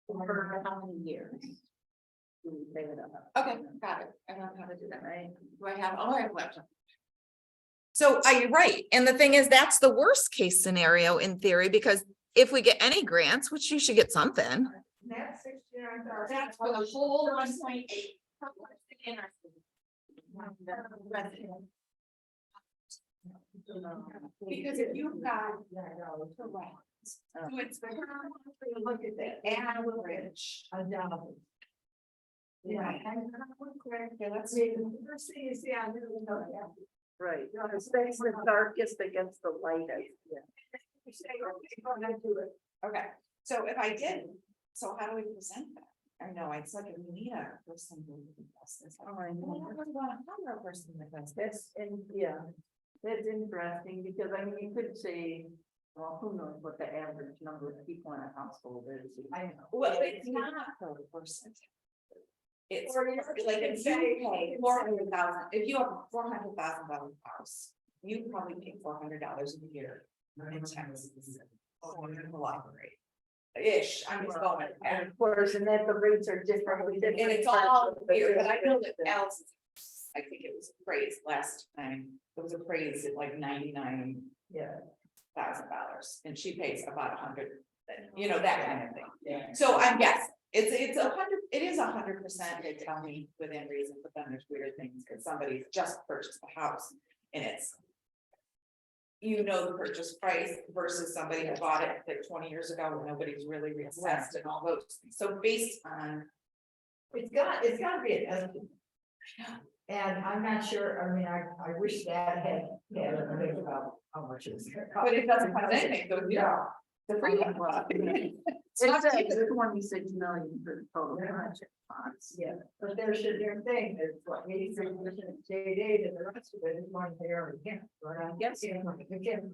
For how many years? Do we save it up? Okay, got it. I don't know how to do that, right? Do I have, oh, I have laptop. So you're right. And the thing is, that's the worst case scenario in theory, because if we get any grants, which you should get something. That's That's for the whole 1.8. Because if you've got. Correct. So it's the, look at the average. Yeah. Okay, let's see. First thing you see on here. Right, it's the darkest against the lightest. You say, okay, go ahead and do it. Okay, so if I did, so how do we present that? I know, it's like we need a person who does this. Oh, I know. I really want to hire a person that does this. That's, and yeah, that's interesting, because I mean, you could say, well, who knows what the average number of people in a household is. I know. Well, it's not per person. It's like if you pay 400,000, if you have a $400,000 house, you probably pay $400 a year in taxes. A lot of rate. Ish, I'm just going. And of course, and that the rates are different. And it's all weird, but I know that Alice, I think it was appraised last time, it was appraised at like $99,000. And she pays about 100, you know, that kind of thing. Yeah. So I'm guessing, it's 100, it is 100%, they tell me within reason, but then there's weird things, because somebody's just purchased the house, and it's. You know, the purchase price versus somebody who bought it like 20 years ago, when nobody's really reassessed and all those things, so based on. It's got to be an estimate. And I'm not sure, I mean, I wish that had a think about how much it's. But it doesn't have anything, so yeah. The freedom. It's not 26 million for the total project funds. Yeah, but their thing is what, 86% state aid, and the rest of it is money they already get, right? I'm guessing. Again.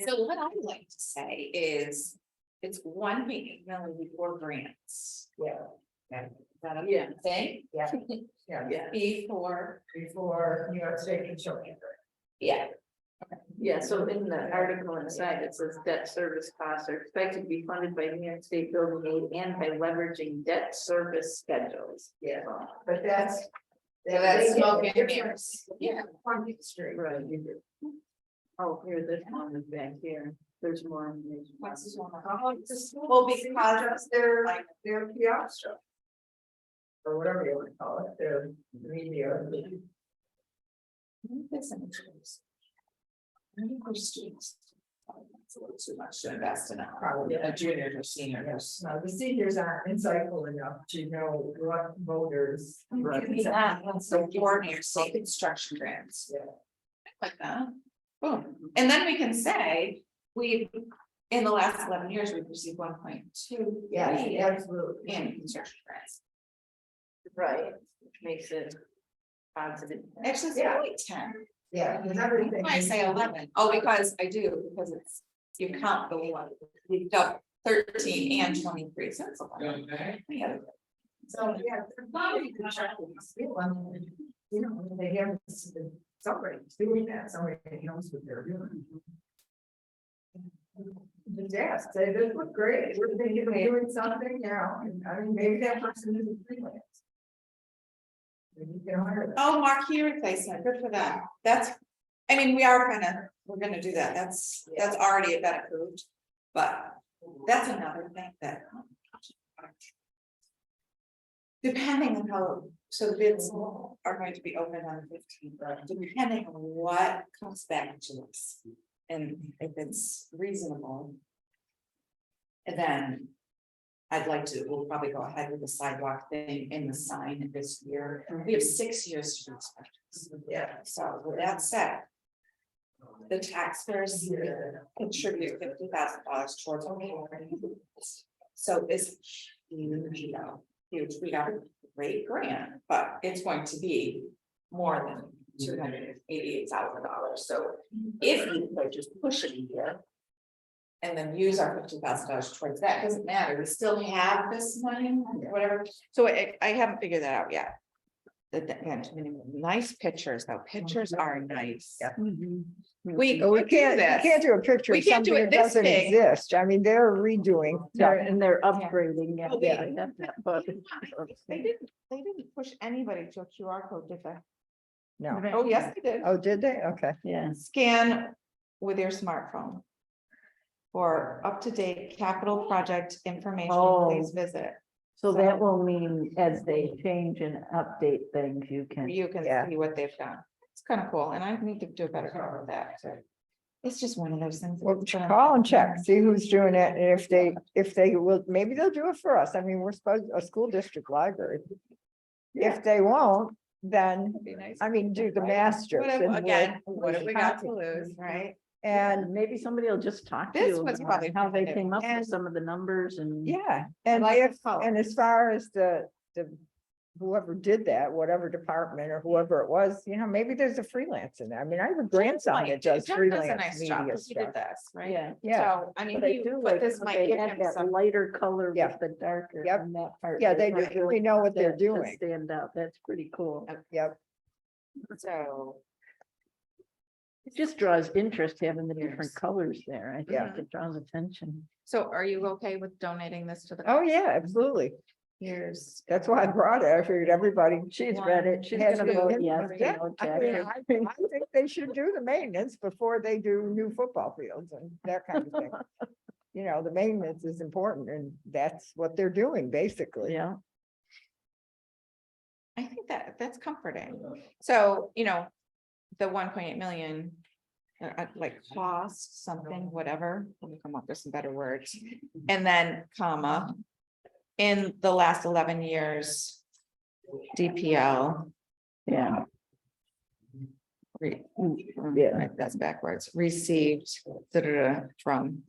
So what I would like to say is, it's 1 million before grants. Yeah, Is that a Yeah. thing? yeah, yeah, Before, before New York State construction. yeah. Yeah, so in the article inside, it says debt service costs are expected to be funded by New York State building aid and by leveraging debt service schedules. Yeah, but that's. So that's they get smoke a and different mirrors. Yeah. Funding stream. Right. Oh, here, this one is back here. There's more information. What's this one? Oh, it's a small- Well, because just their PR stuff. Or whatever you want to call it, their media. This images. For students. That's a little too much to invest in a Probably. a junior or senior. No, the seniors aren't insightful enough to know what voters. So for New York State construction grants. Yeah. Like that. Boom. And then we can say, in the last 11 years, we've received 1.2. Yeah, absolutely. In construction grants. Right, which makes it positive. Actually, it's Yeah. only 10. Yeah, because everything. I say 11. Oh, because I do, because it's, you count the one, you've done 13 and 23, so it's 11. Yeah. So, yeah, they're probably constructing still, I mean, you know, they have somebody doing that, somebody knows what they're doing. Just ask, say, this look great, we're thinking of doing something now, and I mean, maybe that person is a freelance. Maybe you can hire them. Oh, marquee replacement, good for them. That's, I mean, we're gonna do that. That's already been approved. But that's another thing that. Depending on how, so the bids are going to be open on the 15th, depending on what comes back to us. And if it's reasonable. And then. We'll probably go ahead with the sidewalk thing in the sign this year. We have 6 years to do this. Yeah. So with that said. The taxpayers contribute $50,000 towards. So it's huge, huge. We got a great grant, but it's going to be more than $288,000. So if we could just push it a year. And then use our $50,000 towards that, doesn't matter, we still have this money, whatever, so I haven't figured that out yet. Nice pictures, though, pictures are nice. We But we could do can't this. do a picture We of can't do something it that this doesn't big. exist. I mean, they're redoing. They're, stuff. and they're upgrading. Yeah, Yeah. they have that, but- They didn't push anybody to a QR code, did they? No. Oh, yes, they did. Oh, did they? Okay. Yeah, Scan with your smartphone. For up-to-date capital project information, please Oh. visit. so that will mean as they change and update things, you can. You can Yeah. see what they've done. It's kind of cool, and I need to do a better job of that, so. It's just one of those things. Well, call and check, see who's doing it, and if they will, maybe they'll do it for us. I mean, we're supposed, a school district library. If they won't, then, Be nice. I mean, do the masters. What have- and Again, we'll- what have we got to copy. lose, right? And, And maybe somebody will just talk to This you was about probably how they primitive. came up And- with some of the numbers and. yeah, and like if, the color. and as far as the whoever did that, whatever department or whoever it was, you know, maybe there's a freelance in there. I mean, I have a grandson that does John freelance a nice job, media 'cause he did stuff. this, right? Yeah. Yeah, So, I mean, But I he- do but like, this how might they give add him that some. lighter color Yeah. with the darker. Yep. on that part. yeah, they Right. really know what they're That does doing. Stand out, that's pretty cool. Yep, So. It just draws interest having the different Yes. colors there. I Yeah. think it draws attention. So are you okay with donating this to the? oh, yeah, absolutely. Here's. That's why I brought it. I figured everybody. She's read it, she's has gonna to- vote yes. Yeah, to no I mean, check. I think they should do the maintenance before they do new football fields and that kind of thing. You know, the maintenance is important and that's what they're doing, basically. Yeah, I think that's comforting. So, the 1.8 million. Like cost something, whatever, we'll come up with some better words, and then comma. In the last 11 years. DPL. yeah. Yeah. Right, that's backwards, received from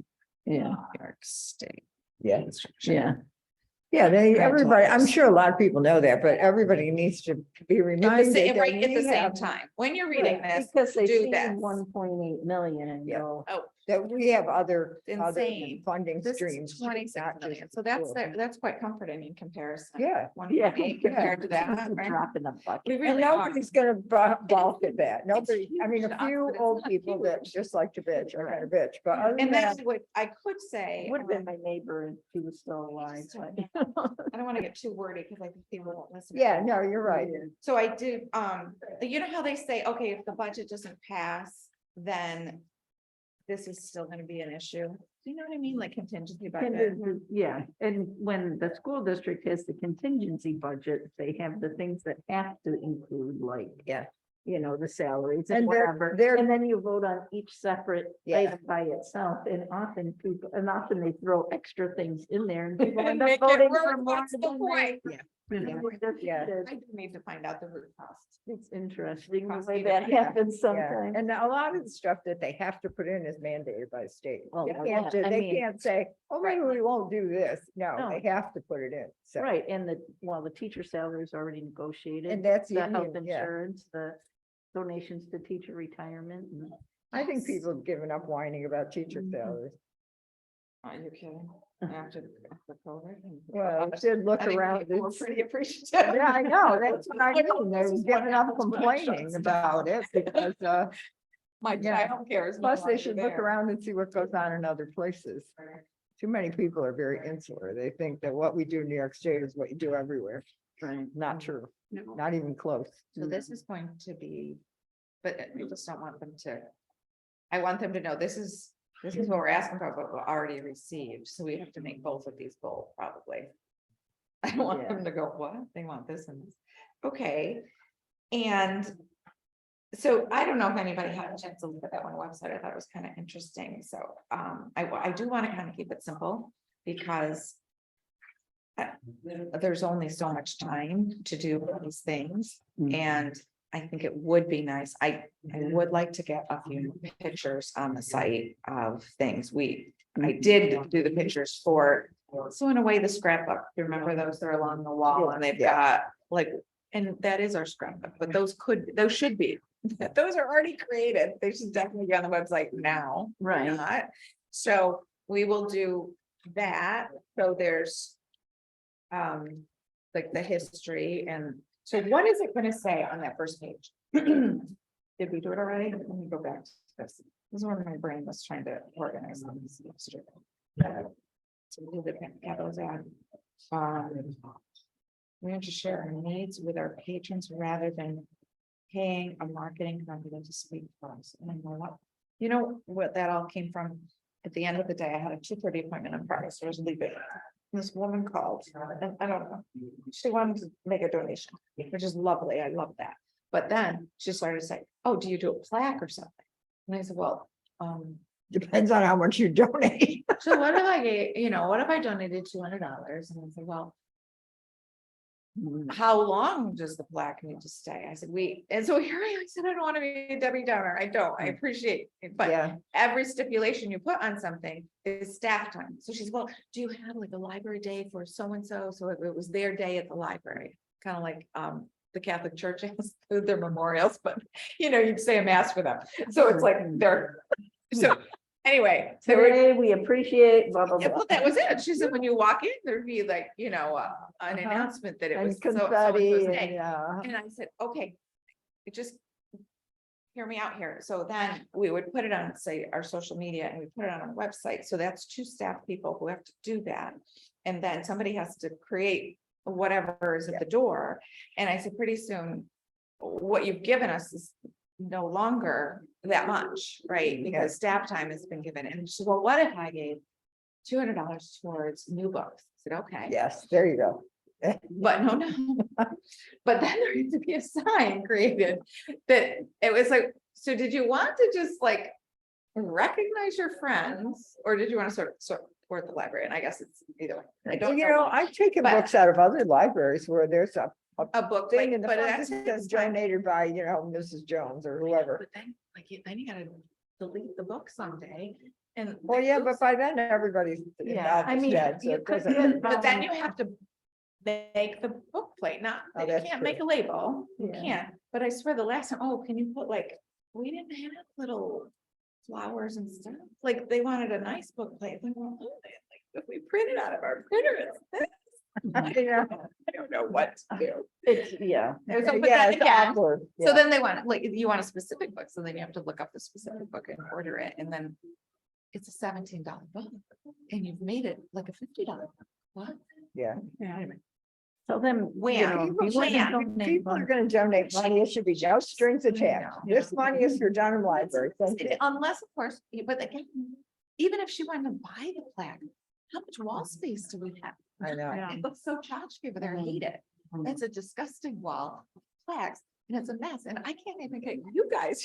Yeah, New York State. Yeah. Construction. yeah. Yeah, Grant everybody, I'm letters. sure a lot of people know that, but everybody needs to be At the reminded. sa- that Right at the we same have- time, when you're reading this, Because they do see this. 1.8 million and Yeah. go, That we have other Insane. funding this streams. is 26 not just million, so that's, school. that's quite comforting in comparison. Yeah, 1.8 compared to that, it's a right? drop in the bucket. We and really are. nobody's gonna balk at that. Nobody, I mean, huge a to us, few but it's old not people that huge. just like to bitch are gonna bitch, but other than And that, that's what I could say. Would have been my neighbor if he was still alive, but. I don't want to get too wordy because I think people won't listen. yeah, no, you're right. So I did, you know how they say, okay, if the budget doesn't pass, then this is still gonna be an issue. Do you know what I mean? Like contingency budget. Yeah, and when the school district has the contingency budget, they have the things that have to include like. Yeah. You know, the salaries And and they're- whatever, they're- and then you vote on each separate Yeah. item by itself, and often people, and often they throw extra things in there and people end up Make it voting work, for more what's the than they. point? You know, Yeah. I do need to find out the root cost. It's interesting the Cost way me that to- happens Yeah, sometimes. and a lot of the stuff that they have to put in is mandated by the state. Well, They yeah, can't, I they mean- can't say, oh, maybe we won't do this. No, No. they have to put it in. So, Right, and the teacher salary is already negotiated. and that's, The health union, yeah. insurance, the donations to teacher retirement. And I think people have given up whining about teacher Mhm. salaries. Are you kidding? After COVID? Well, I did look I think around. people were it's- pretty appreciative. Yeah, I know, that's what I mean. They're This is what giving up happens when it shuts complaining down. about it because, My Yeah. child cares. plus they should look around and see what goes on in other places. Too many people are very insular. They think that what we do in New York State is what you do everywhere. Right. Not true, No. not even close. So this is going to be, but I just don't want them to. I want them to know this is what we're asking for, but we're already received, so we have to make both of these bold, probably. I don't want them to go, what? They want this and this. Okay. And so I don't know if anybody had a chance to look at that one website. I thought it was kind of interesting. So I do want to kind of keep it simple because there's only so much time to do these things. Mhm. And I think it would be nice. I would like to get a few pictures on the site of things. I did do the pictures for, so in a way, the scrapbook. You remember those? They're along the wall and they've got like, and that is our scrapbook, but those should be. Those are already created. They should definitely be on the website now. Right. Not. So we will do that. So there's like the history and so what is it gonna say on that first page? Did we do it already? Let me go back. this is where my brain was trying to organize things yesterday. So we did the capitals ad. We have to share our needs with our patrons rather than paying a marketing company to speak for us. And I know what that all came from. At the end of the day, I had a 2:30 appointment on Friday, so I was leaving. This woman called, and I don't know, she wanted to make a donation, which is lovely. I love that. But then she started to say, oh, do you do a plaque or something? And I said, well, Depends on how much you donate. so what if I gave, what if I donated $200? And I said, well, how long does the plaque need to stay? I said, and so here I said, I don't want to be a Debbie Downer. I don't, I appreciate it, but Yeah, every stipulation you put on something is staff time. So she's, well, do you have like a library day for so-and-so? So it was their day at the library, kind of like, the Catholic Church has their memorials, but you'd say a mass for them. So it's like so anyway. So Today, we appreciate blah, blah, yeah, blah. well, that was it. She said, when you walk in, there'd be like, an announcement that it was and so-and-so's confetti and, day. And I said, okay, just hear me out here. So then we would put it on, say, our social media, and we put it on our website. So that's 2 staff people who have to do that. And then somebody has to create whatever is at the door. And I said, pretty soon, what you've given us is no longer that much, right? Because staff time has been given. And she said, well, what if I gave $200 towards new books? I said, okay. yes, there you go. But no. But then there had to be a sign created that it was like, so did you want to just like recognize your friends, or did you want to support the library? And I guess it's either way. I don't know. I've taken But- books out of other libraries where there's a A book, thing in the but front that's that says fine. donated by, Mrs. Jones or whoever. But then, then you gotta delete the book someday. And Well, yeah, but by then everybody's involved I is mean, dead, so you it could doesn't. but then you have to make the book plate, not, Oh, you that's can't true. make a label, you Yeah. can't, but I swear the last time, oh, can you put like, we didn't have little flowers and stuff, like they wanted a nice book plate. I'm going, oh, like, if we print it out of our printer, it's this. Yeah. I don't know what to do. It's, yeah. And so, but Yeah, then it's again, awkward. so Yeah. then they want, like, you want a specific book, so then you have to look up the specific book and order it, and then it's a $17 book, and you've made it like a $50 book. What? Yeah. Anyway. So then, Where? if you want to donate People are one- gonna donate money, it should be no strings attached. know. This money is for Dunham Library. Thank you. Unless, of course, but again, even if she wanted to buy the plaque, how much wall space do we have? I know. Yeah. It looks so tchotchke over there, I hate it. It's a disgusting wall of plaques, and it's a mess, and I can't even get you guys.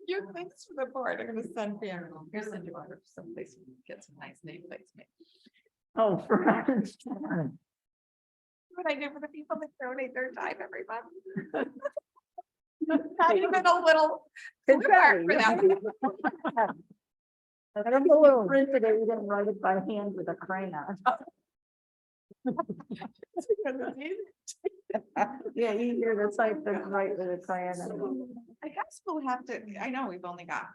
Your things for the board, I'm gonna send you, here's send you over someplace, you can get some nice nameplates made. Oh, for. What I do for the people that donate their time every month. Not even a little. Confetti. for them. And a balloon. Printed it, you didn't write it by hand with a crayon. Yeah, easier to type than write with a crayon. I guess we'll have to, I know we've only got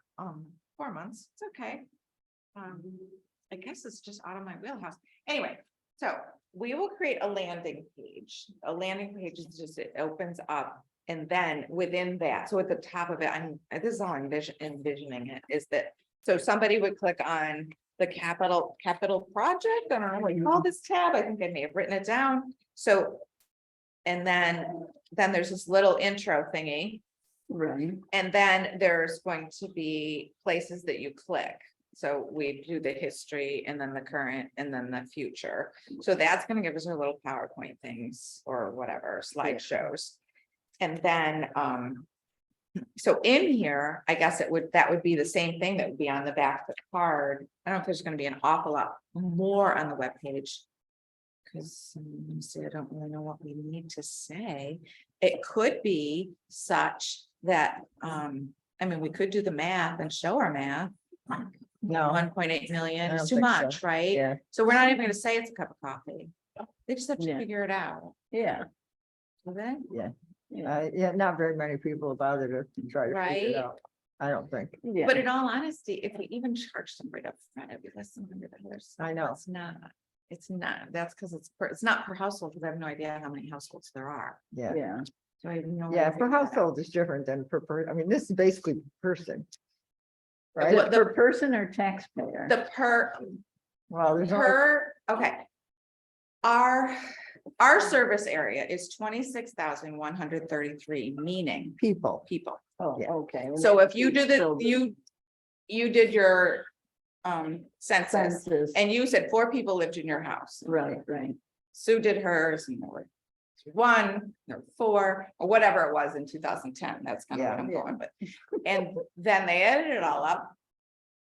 4 months, it's okay. I guess it's just out of my wheelhouse. Anyway, so we will create a landing page. A landing page is just, it opens up. And then within that, so at the top of it, this is how I'm envisioning it, is that, so somebody would click on the capital project. I don't know what you call this tab. I think I may have written it down. So, and then there's this little intro thingy. Right. And then there's going to be places that you click. So we do the history and then the current and then the future. So that's going to give us our little PowerPoint things or whatever slideshows. And then, so in here, I guess that would be the same thing that would be on the back of the card. I don't know if there's going to be an awful lot more on the webpage. Because I don't really know what we need to say. It could be such that, we could do the math and show our math. No, 1.8 million I is don't too think so. much, right? yeah, So we're not even gonna say it's a cup of coffee. They just have to Yeah. figure it out. Yeah. Okay? yeah, not very many people about it to try to figure Right. it out. I don't think. Yeah. But in all honesty, if we even charge them right up front, it'd be less than $100. I know. It's not, that's because it's not per household, because I have no idea how many households there are. Yeah, Yeah. So I know Yeah, where for to get household is different than I mean, this is basically person. Right? What Per person or taxpayer? The Well, there's only okay. Our service area is 26,133, meaning people. people. Oh, yeah. okay. So if you did So you did your census census, and you said 4 people lived in your house. right, right. Sue did hers, and there were 1 or 4 or whatever it was in 2010. That's kind of what I'm Yeah. going, but and then they added it all up.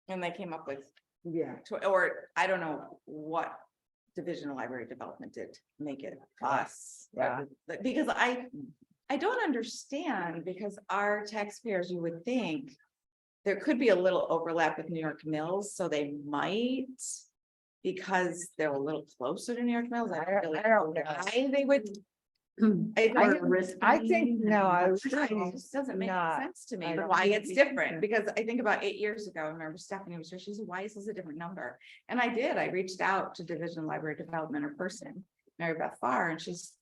And they came up with, Yeah. or I don't know what Division of Library Development did to make it us. Yeah. Because I don't understand, because our taxpayers, you would think there could be a little overlap with New York Mills, so they might, because they're a little closer to New York Mills. I don't really don't know know. why they would. I think, no, I was. It just doesn't make not- sense to me I don't why think it's it's different, different. because I think about 8 years ago, I remember Stephanie was there, she said, why is this a different number? And I reached out to Division of Library Development or person, Mary Beth Farr,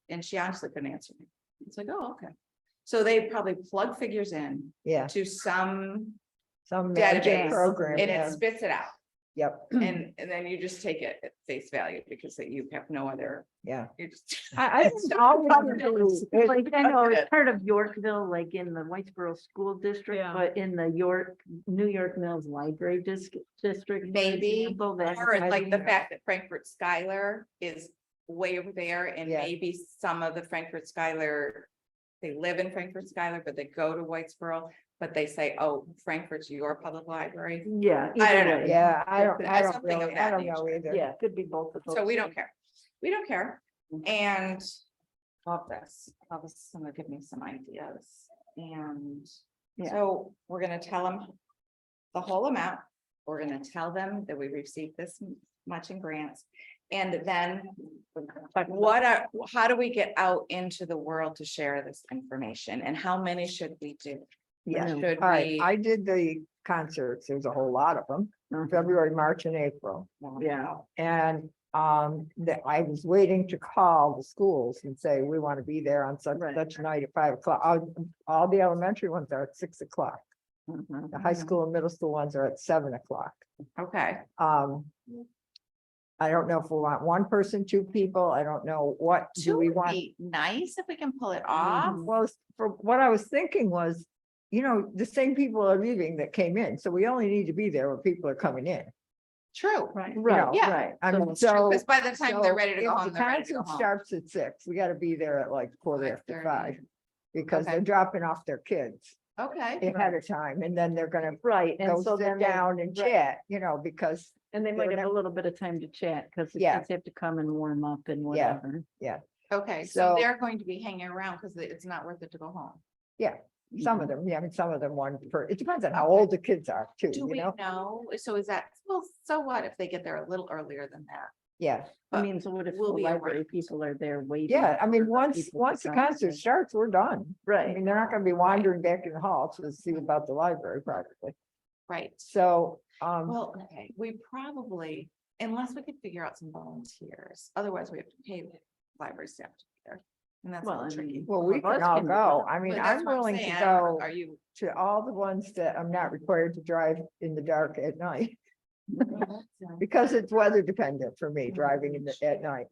and she honestly couldn't answer me. It's like, oh, okay. So they probably plug figures in Yeah, to some some database magic program. and yeah. it spits it out. Yep, And then you just take it at face value because you have no other, yeah. you just. I think all we have to do is- Like, I know it's part of Yorkville, like in the Whitesboro School District, Yeah. but in the New York Mills Library District. for Maybe, example, that Or has- like the fact that Frankfurt Schuyler is way over there, and Yeah. maybe some of the Frankfurt Schuyler. They live in Frankfurt Schuyler, but they go to Whitesboro, but they say, oh, Frankfurt's your public library. Yeah. I don't either know. way. Yeah, I don't Something of really, I that don't know nature. either. Yeah, could be both of those. So we don't care. We don't care. And love this. Love this is gonna give me some ideas. And Yeah. so we're gonna tell them the whole amount. We're gonna tell them that we received this much in grants. And then how do we get out into the world to share this information, and how many should we do? Yeah, Should all right, we? I did the concerts, there's a whole lot of them, February, March and April. Yeah. And I was waiting to call the schools and say, we want to be there on such Right. such a night at 5 o'clock. All the elementary ones are at 6 o'clock. Mhm. The high school and middle school ones are at 7 o'clock. Okay, I don't know if we want 1 person, 2 people. I don't know what do two we would want. be nice if we can pull it off. Well, for what I was thinking was, the same people are leaving that came in, so we only need to be there when people are coming in. True. Right, know, Yeah. right. I mean, So- so. Because by the time they're ready to go if home, the they're ready to go concert home. starts at 6, we gotta be there at like 5:45, 5:30. because Okay. they're dropping off their kids Okay, ahead of time, and then they're gonna Right, and go so sit then they- down and right. chat, because, And they might they're have a never- little bit of time to chat, because the Yeah. kids have to come and warm up and whatever. okay, so So- they're going to be hanging around because it's not worth it to go home. some of them, I mean, some of them it depends on how old the kids are too, Do we know? So is that, well, so what if they get there a little earlier than that? Yeah, I mean, so what if the We'll be library around. people are there waiting? yeah, I mean, for once people to the come? concert starts, we're done. I Right, mean, they're not gonna be wandering back in the hall to see about the library probably, Right. so, Well, okay, we probably, unless we could figure out some volunteers, otherwise we have to pay the library staff to be there. And that's a Well, little I mean, tricky. well, Some we of us can all can do go. it. I mean, But that's I'm what willing saying. to I don't know, go Are you? to all the ones that I'm not required to drive in the dark at night, because it's weather dependent for me, driving at night.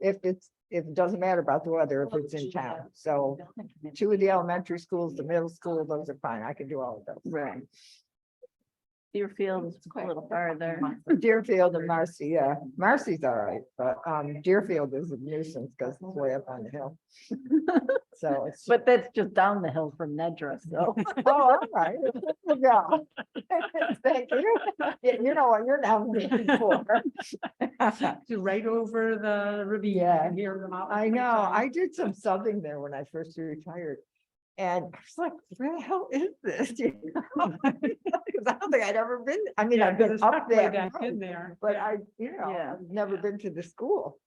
If it doesn't matter about the weather, if it's in town, so 2 of the elementary schools, the middle school, those are fine, I can do all of those. right. Deerfield is a little farther. Deerfield and Marcy, yeah, Marcy's all right, but Deerfield is a nuisance because it's way up on the hill. So it's, But that's just down the hill from Nedra, so. oh, all right. Yeah. Thank you. Yeah, you know what you're now looking for. Right over the ravine. Yeah. and hear them out. I know, I did some subbing there when I first retired. And I was like, where the hell is this? Because I don't think I'd ever been, I mean, I've been up there, Back in there. but Yeah. I've never been to the school.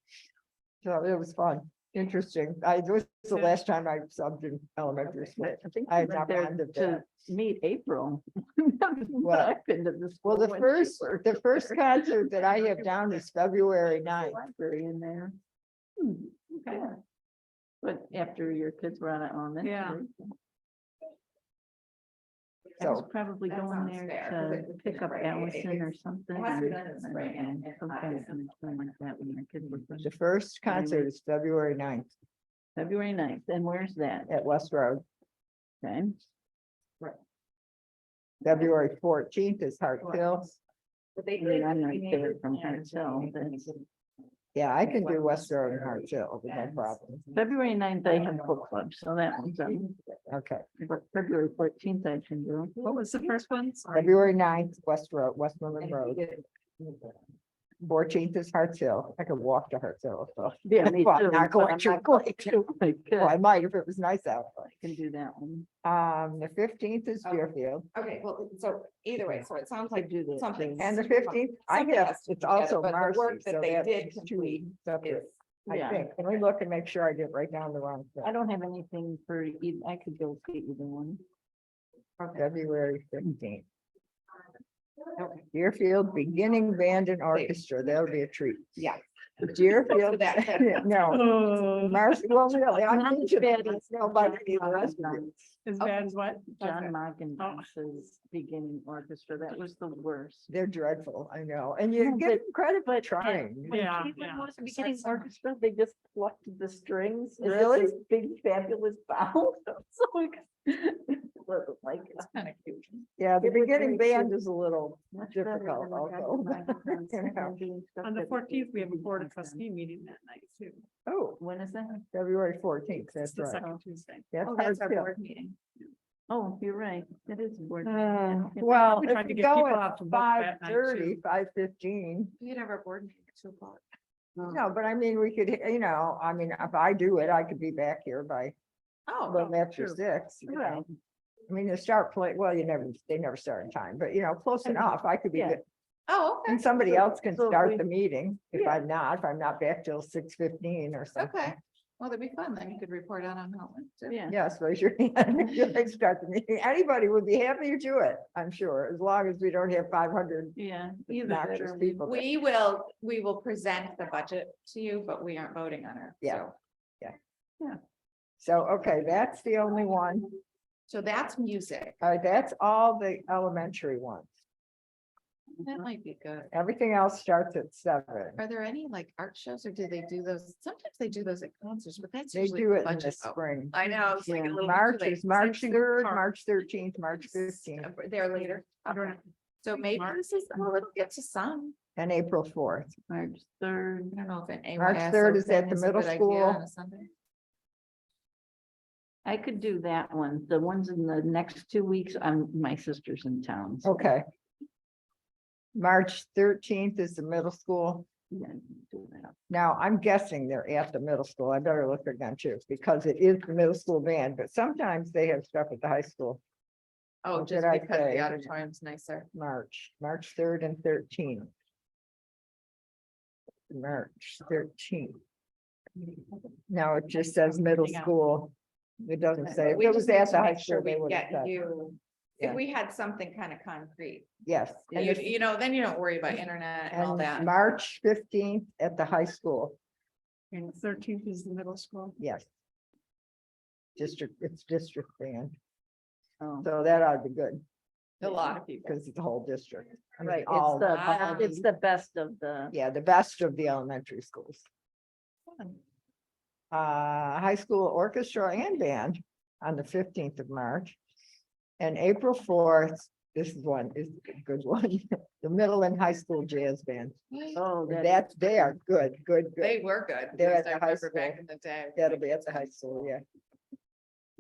So it was fun, interesting. This was the last time I subbed in elementary school. I think I I had went not there gone to to meet April. Well, I've been to the Well, school the when she first, worked the first there. concert that I have down is February 9th. Library in there. Okay. But after your kids were out of elementary. Yeah. I was So, probably That going sounds there fair, 'cause to it's pick up right. Allison or something. It must be or- done in spring and and some not kind in- of thing like that when your kids were. the first concert is February 9th February 9th, and where's that? at West Road. Okay, February 14th is Hartsville. But they I mean, I'm did- not we there made- from yeah, Hartsville, but Yeah, I can do West Road and Hartsville, with no problem. February 9th, I have book club, so that one's on. Okay, But February 14th, I can do. What was the first one? Sorry. February 9th, West Road, Westmoreland Road. 14th is Hartsville. I could walk to Hartsville, so. Yeah, me Well, too. not but going I'm to- not going to. I could. Well, I might if it was nice out. I can do that one. The 15th is Okay. Deerfield. Okay, well, so either way, so it sounds I like do that. something. too. And the 15th, I Something have, has to it's be together, also but the Marcy, work that so they that's did two complete separate, I Yeah. think. Can we look and make sure I didn't write down the wrong I thing? don't have anything for, I could go see either one. February 15th. Okay. Deerfield Beginning Band and Orchestra, that'll be a treat. Yeah. Deerfield, That- no, Oh, Marcy, well, really, I'm Not into bad. that. Nobody needs the rest of it. as bad as what? John Okay. Moggen's beginning orchestra, that was the worst. They're dreadful, I know, and you No, give but- them credit for but- trying. Yeah, Even yeah. was beginning orchestra, they just plucked the strings. and did Really? this Big fabulous bow. So it wasn't like it. Kind of cute. Yeah, the It was beginning great, band too. is a little Much better difficult than the also. Moggen You know. and doing stuff On the that 14th, we have a didn't board of make sense. trustee meeting that night too. Oh, When is that? February 14th, It's that's the right. second Tuesday. That's Oh, that's our Hartsville. board meeting. Oh, you're right. It is a board. Well, We if tried to we get go people at out to vote that night, 5:30, too. 5:15. We could have our board meeting at 2:00. No, but I mean, we could, you know, I mean, if I do it, I could be back here by a Oh, little after true. 6. you know. Right. I mean, they start play, well, they never start in time, but you know, close enough. I could be Yeah. good. oh, okay. And somebody else can So if start we- the meeting if Yeah. if I'm not back till 6:15 or something. Okay. Well, that'd be fun. Then you could report out on how it went. too. Yeah. Yes, raise your hand if you'd like to start the meeting. Anybody would be happy to do it, I'm sure, as long as we don't have 500 Yeah. Either that obnoxious or people. We will present the budget to you, but we aren't voting on it. Yeah. so. So, okay, that's the only one. So that's music. That's all the elementary ones. That might be good. Everything else starts at 7. Are there any like art shows or do they do those? Sometimes they do those at concerts, but that's They usually do it in the budget vote. spring. I know. It's like a Yeah. little. March too late. is March Section 3rd, park. March 13th, March 15th, They're later. I don't know. So maybe March. this is, well, it'll get to some. and April 4th. March 3rd. I don't know if an March AYS 3rd is at open the a middle good idea school. on a Sunday. I could do that one. The ones in the next 2 weeks, my sister's in town. so- Okay. March 13th is the middle school. Yeah, I can do that. Now, I'm guessing they're at the middle school. I better look again too, because it is the middle school band, but sometimes they have stuff at the high school. Oh, What just did I because say? the auditorium's nicer. March 3rd and 13th. March 13th. No, it just says middle Yeah. school. It doesn't say, if We it just was need at to the high make sure school, they we would have get said, you. Yeah. If we had something kind of concrete, yes. And the- you know, then you don't worry about internet and all And that. March 15th at the high school, And 13th is the middle school. yes. It's district band, Oh, so that ought to be good, A lot of people. because it's the whole district. I mean, right, all- it's the best of the, Yeah, the best of the elementary schools. High school orchestra and band on the 15th of March. And April 4th, this is a good one, the middle and high school jazz band. oh, They are good. They were good. They're at at the least I high remember back school. in the day. That'll be at the high school, yeah.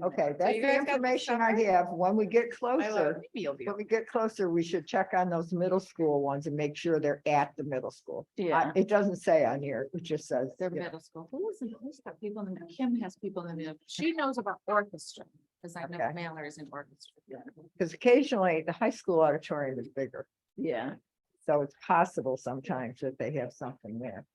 Okay, that's you the guys got the information I summer? have. When we get I love, closer, maybe you'll be. when we get closer, we should check on those middle school ones and make sure they're at the middle school. yeah. It doesn't say on here, it just says. They're yeah. middle school. Who's got people in, Kim has people in the, she knows about orchestra. Cause I know Okay. Mailer is in orchestra. Because occasionally the high school auditorium is bigger, Yeah, so it's possible sometimes that they have something there.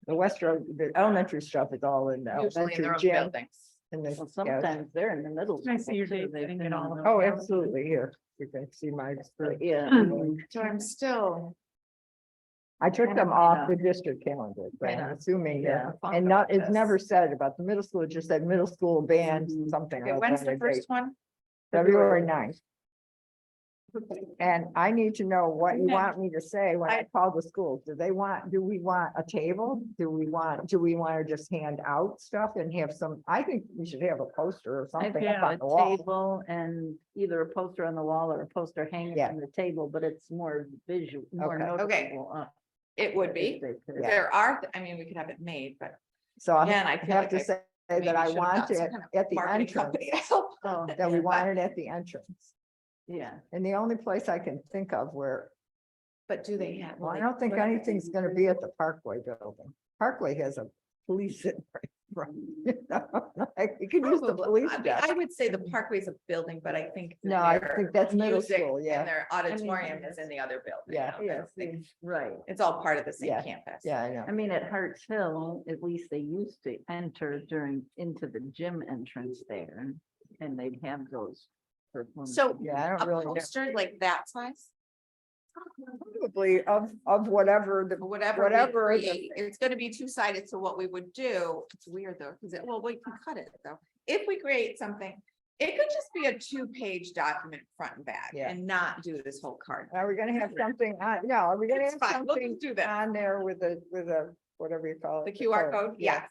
The West Road, the elementary stuff is all in the Usually in their elementary own gym. buildings. And the, well, yeah. sometimes they're in the middle. I see your school, too. dates. I They've didn't been get all on of the- Oh, absolutely, here, you can see my. But yeah, Mm. So I'm still. I took Kind them of, off the district calendar, but kind I'm of, assuming yeah, that, and not, it's never said about the middle school, it just said middle school band, Mhm. something. Okay, or when's other the first date. one? February 9th. And I need to know what you Okay. want me to say when I call the schools. Do we want a table? Do we want to just hand out stuff and have some, I think we should have a poster or I something think up on a the wall. table and either a poster on the wall or a poster hanging Yeah. from the table, but it's more visual, more Okay. Okay. noticeable. It would be. Yeah. There are, I mean, we could have it made, but So I again, I feel have like to I say maybe that I should have want got some it kind of at the marketing entrance, company to help. Oh, that we want it at the entrance. yeah. And the only place I can think of where, But do they have? well, I don't think anything's gonna be at the Parkway building. Parkway has a police. Like, you can use the Probably. police. I mean, desk. I would say the Parkway's a building, but I think. No, I their think that's middle music school, yeah. And their auditorium is in the other building. Yeah. I don't think- Right. It's all part of the same Yeah. campus. Yeah, I know. I mean, at Harts Hill, at least they used to enter into the gym entrance there and they'd have those. performances. So Yeah, I a don't really know. poster like that size, Probably of whatever the, whatever. Whatever we the- create, it's gonna be two-sided, so what we would do, it's weird though, because well, we can cut it though. If we create something, it could just be a two-page document front and back Yeah. and not do this whole card. are we gonna have something on, no, are we gonna It's have fine, we'll something just do that. on there with a, whatever you call The it? QR code, yes,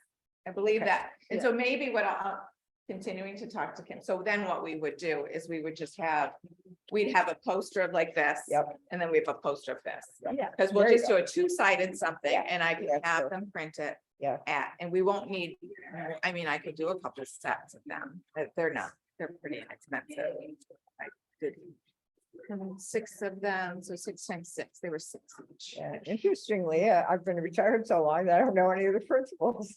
I believe Okay. that. And so maybe what I'll, continuing to talk to Kim, so then what we would do is we would just have, we'd have a poster of like this. Yep. And then we have a poster of this. Yeah. Because we'll There you just do a two-sided something Yeah. and I can Yeah, have sure. them print it. Yeah. And we won't need, I mean, I could do a couple sets of them, but they're not, they're pretty inexpensive. I did 6 of them, so 6 times 6, they were 6 each. Yeah, interestingly, yeah, I've been retired so long that I don't know any of the principals.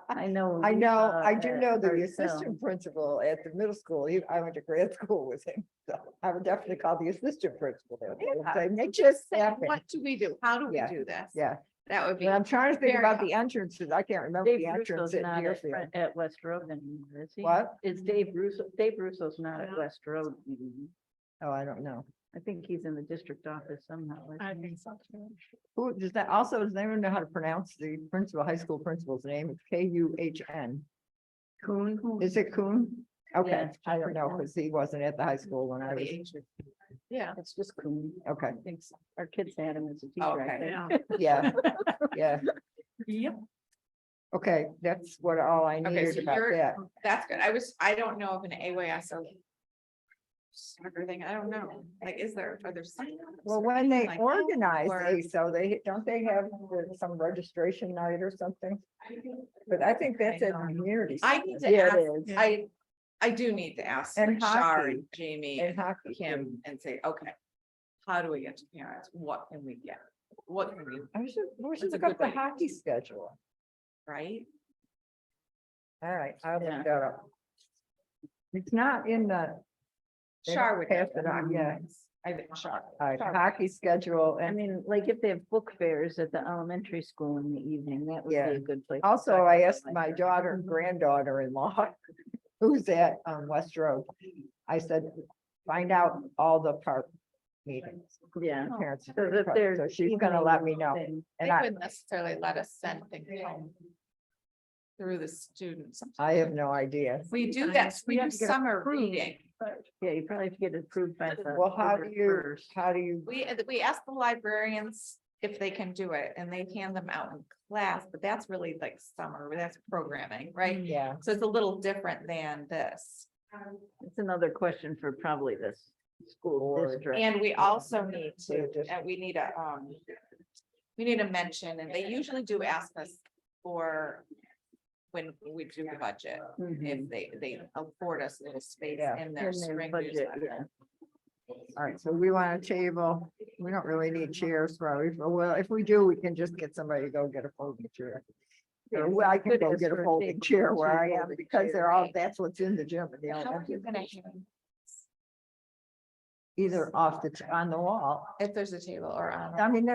I know. I know, I do at know the Harts Hill. assistant principal at the middle school. I went to grad school with him. So I would definitely call the assistant principal there. Yeah. Say, make sure it's Saying, happening. what do we do? How do we Yeah. do this? Yeah, That would be, and I'm trying to think very about the entrances. I can't remember Dave the entrance Russo's at not Deerfield. at West Road anymore, is he? What? Is Dave Russo, Dave Russo's not at West Road anymore. Oh, I don't know. I think he's in the district office somehow. isn't I he? think so too. Who does that also, does anyone know how to pronounce the principal, high school principal's name? It's Kuhn. Coon? Is it Kuhn? Okay, Yeah, I don't know, because he wasn't at the high school when I was, yeah. It's just Coon. okay, I think so. Our kids had him as a teacher, I Okay. think. Yeah. yeah, yeah. Yep. Okay, that's what all I Okay, needed so about you're, that. that's good. I don't know of an AYSO. Everything, I don't know, like, are there? sign-ups Well, or when they anything like that? organize, Or- don't they have some registration night or something? But I think that's I at know. the community. I center. need to Yeah, ask, it is. I do need to ask And like Shar hockey. and Jamie And and hockey, Kim too. and say, okay. How do we get to parents? What can we get? What can we, We should That's a look up good the way to- hockey schedule. right? All right, I'll Yeah. look that up. It's not in the They Shar don't would. pass know it on, that. yeah. I think Shar. Shar would hockey schedule I and mean, like if they have book fairs at the elementary school in the evening, that would be Yeah. a good place. to also start. I asked my daughter and granddaughter-in-law, who's at West Road. I said, find out all the park meetings. Yeah. Parents. So if there's. So she's gonna let me know. evening They And I, wouldn't necessarily let us send things home. Through the students. I have no idea. We do Sometimes that, we we do have to get summer approved. reading. Yeah, you probably have to get it approved by the. Well, how do board you, first. how do you, We ask the librarians if they can do it and they hand them out in class, but that's really like summer, that's programming, right? yeah, So it's a little different than this. It's another question for probably this school Board. district. And we also need to, Just- we need a mention, and they usually do ask us for when we do the budget, Mhm. if they afford us a little space Yeah. in their In their spring budget, newsletter. all right, so we want a table. We don't really need chairs, probably. Well, if we do, we can just get somebody to go get a folding chair. Or well, I can Could go ask get for a a folding table, chair two where I am folding because they're all, chairs. that's what's in the gym. in the How are elementary. you gonna, Either off on the wall. if there's a table or on? I mean,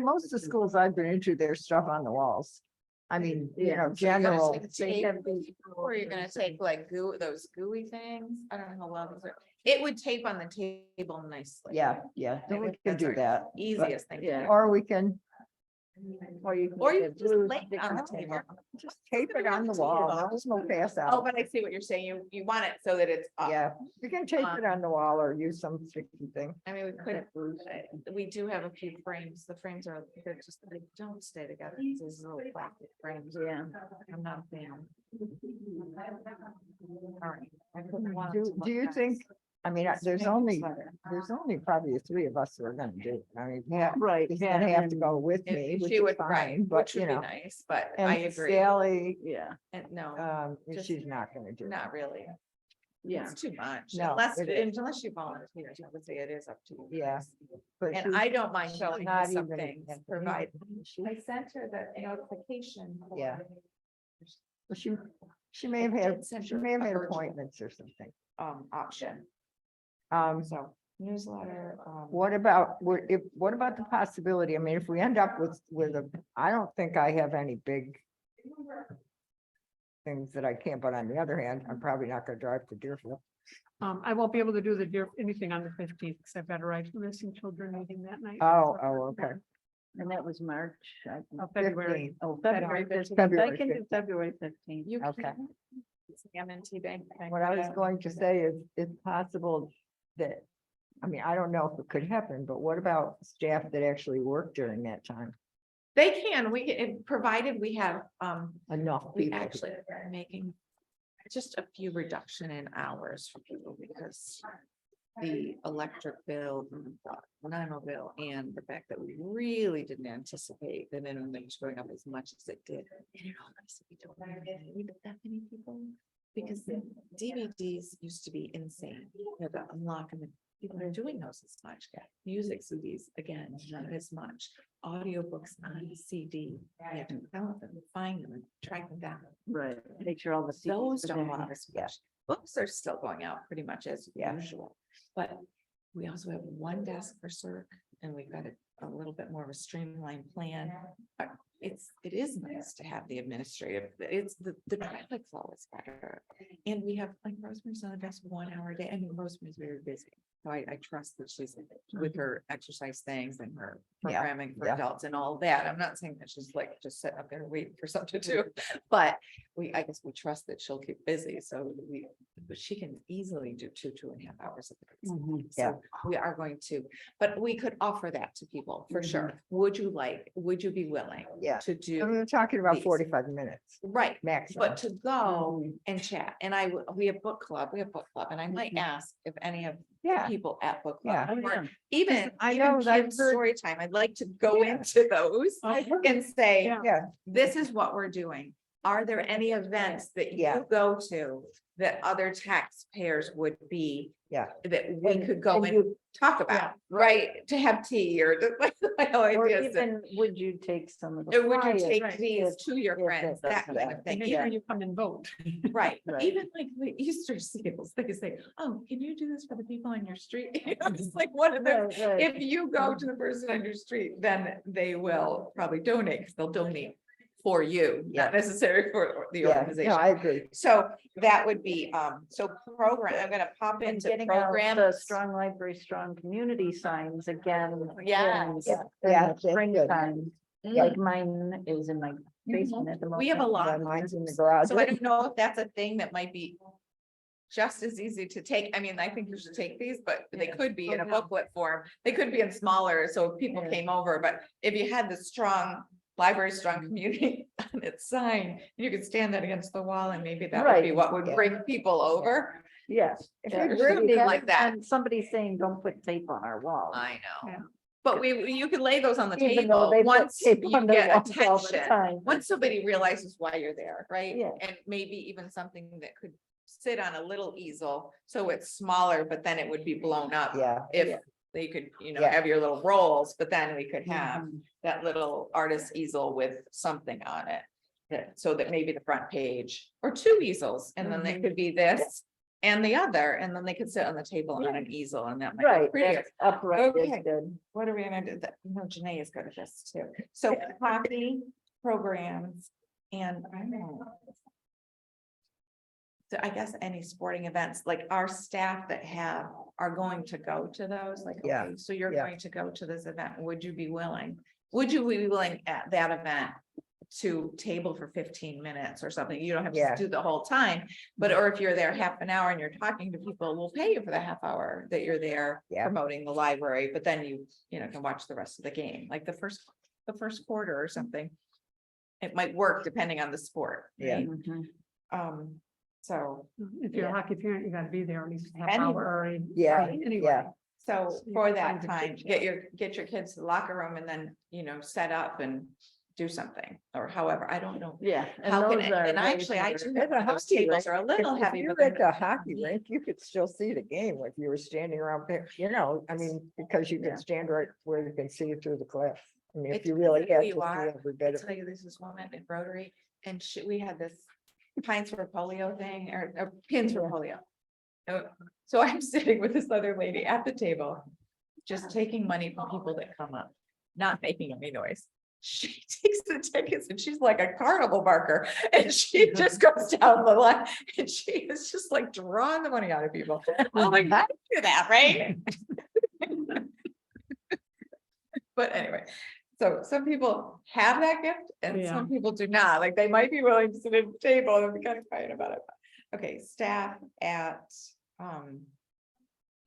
most of the schools I've been into, there's stuff on the walls. I mean, you Yeah. know, So you're gonna general, take They tape, have these- Or you're gonna take like those gooey things? I don't know how well those are. It would tape on the table nicely. yeah, then we can do that. Easiest thing. to Yeah. do. Or we can, Or you can Or get you the just blue lay it on the sticky table. tape. Just tape it on the wall, those will pass Oh, out. but I see what you're saying. You want it so that it's up. Yeah, you can tape it on the wall or use some sticky thing. I mean, we could, we do have a few frames. The frames are, they're just, they don't stay together. These little plastic frames. Yeah. I'm not a fan. All right. I wouldn't want it to Do look you nice. think, I mean, Let's there's make it only better. probably the three of us who are gonna do it. I mean, yeah, Right. he's gonna have to go with If me, which she is would, right, fine, but which you would be know. nice, but And I agree. Sally, Yeah, And no, just she's not gonna do it. not really. yeah. It's too much. No, Unless, it is. unless you volunteer, I would say it is up to you. Yeah, But And she's- I don't mind she's showing her not some even things, at the provide. meeting. I sent her the notification. for- Yeah. Well, she may have I had, did send she her may have a had virtual. appointments or something. Option, So newsletter. what about, what about the possibility, I mean, if we end up with I don't think I have any big things that I can't, but on the other hand, I'm probably not gonna drive to Deerfield. I won't be able to do anything on the 15th, because I've got a right for missing children meeting that night. Oh, So, okay. And that was March. February. 15. Oh, February February 15th. I February can do 15th. February 15th. You Okay. can. M&T Bank. What I was going to say is, it's possible that, I mean, I don't know if it could happen, but what about staff that actually work during that time? They can, provided we have, Enough we people. actually are making just a few reduction in hours for people because the electric bill, the NIMO bill, and the fact that we really didn't anticipate the minimum wage going up as much as it did. And in all honesty, we don't need that many people because the DVDs used to be insane. You had to unlock them. People are doing those as much. Music CDs, again, not as much. Audiobooks on CD, you have to count them, find them, and track them down. Right. Make sure all the. CDs Those are don't there. go out as much. Books are still going out pretty much as Yeah. usual, but we also have one desk for CERC and we've got a little bit more of a streamlined plan. But it is nice to have the administrative, it's the traffic's always better. And we have, like Rosemary's on the desk 1 hour a day. I mean, Rosemary's very busy. So I trust that she's with her exercise things and her Yeah, programming for yeah. adults and all that. I'm not saying that she's like just sitting up there waiting for something to do. But I guess we trust that she'll keep busy, so but she can easily do 2.5 hours. Yeah. So we are going to, but we could offer that to people for sure. Would you be willing? Yeah. To I do, mean, we're talking about these. 45 minutes right, maximum. but to go and chat, and we have book club, and I might ask if any of Yeah, people at book Yeah. club, Oh, or yeah. even, I even know that I've Kim's heard- story time, I'd like to go Yeah. into those Oh, and say, Yeah. yeah, this is what we're doing. Are there any events that Yeah. you go to that other taxpayers would be? Yeah. That we And- could go and and you- talk about, right? To have tea or Or ideas. even, would you take some of the? Or would you flyers take right, these if- to your if friends, it that doesn't kind of happen. thing? Make sure you come and vote. Right, Right. even like the Easter seals, they could say, oh, can you do this for the people on your street? You know, it's like one of the, Right, right. if you go to the person on your street, then they will probably donate, because they'll donate for you, Yeah. not necessarily for the yeah, no, I organization. agree. So that would be, so program, I'm gonna pop And into getting out program. the strong library, strong community signs again. Yes. in- Yeah, in yeah, the that's good. Springtime, Mm. like mine is in my basement at the moment. We have a lot. Yeah, mine's in the garage. So I don't know if that's a thing that might be just as easy to take. I mean, I think you should take these, but they Yeah. could be in a Oh, yeah. booklet form. They could be in smaller, so if people Yeah. came over, but if you had the strong library, strong community on its sign, you could stand that against the wall and maybe that would be Right. what would Yeah. bring people over. Yes. If yeah, you or really something had- like that. And somebody saying, don't put tape on our wall. I know. Yeah. But you could lay those on the Even though table they put once tape you on their get walls all the attention. time. Once somebody realizes why you're there, right? Yeah. And maybe even something that could sit on a little easel, so it's smaller, but then it would be blown up. Yeah, If Yeah. they could, Yeah. have your little rolls, but then we could have Mhm. that little artist easel with something on it. So that maybe the front page, or 2 easels, and then they Mhm. could be this and the other, and then they could sit on the table on an easel, and that might be Right, prettier. that's upright Okay. is good. What are we gonna do? That, Janae is good at this too. So copy programs and I don't know. So I guess any sporting events, like our staff that are going to go to those, like, Yeah, okay, so you're yeah. going to go to this event, would you be willing would you be willing at that event to table for 15 minutes or something? You don't have Yeah. to do the whole time, but or if you're there half an hour and you're talking to people, we'll pay you for the half hour that you're there Yeah. promoting the library, but then you know, can watch the rest of the game, like the first quarter or something. It might work depending on the sport. Yeah. right? Mhm. So, If you're a Yeah. hockey parent, you gotta be there at least a half Anyway. hour. Yeah, Anyway. yeah. so So you for can that find the time, kids, get your kids to the locker room and then, you know, set up and do something, or however, I don't know. Yeah. How can, those it- are and ways actually, I where- do At have the one of those hockey tables rink, are a little If heavy, you're but at they're. the hockey rink, you could still see the game if you were standing around there, you know, I mean, because you Yeah. can stand right where you can see it through the glass. I mean, if It you really depends who had to you see are. every I bit of tell it. you, this is woman in Rotary, and we had this pints for polio thing, or pins for polio. So I'm sitting with this other lady at the table, just taking money from people that come up, not making any noise. She takes the tickets and she's like a carnival barker, and she just goes down the line and she is just like drawing the money out of people. I'm like, I do that, right? But anyway, so some people have that gift and some people do not, like they might be willing to sit at the table and be kind of quiet about it. Okay, staff at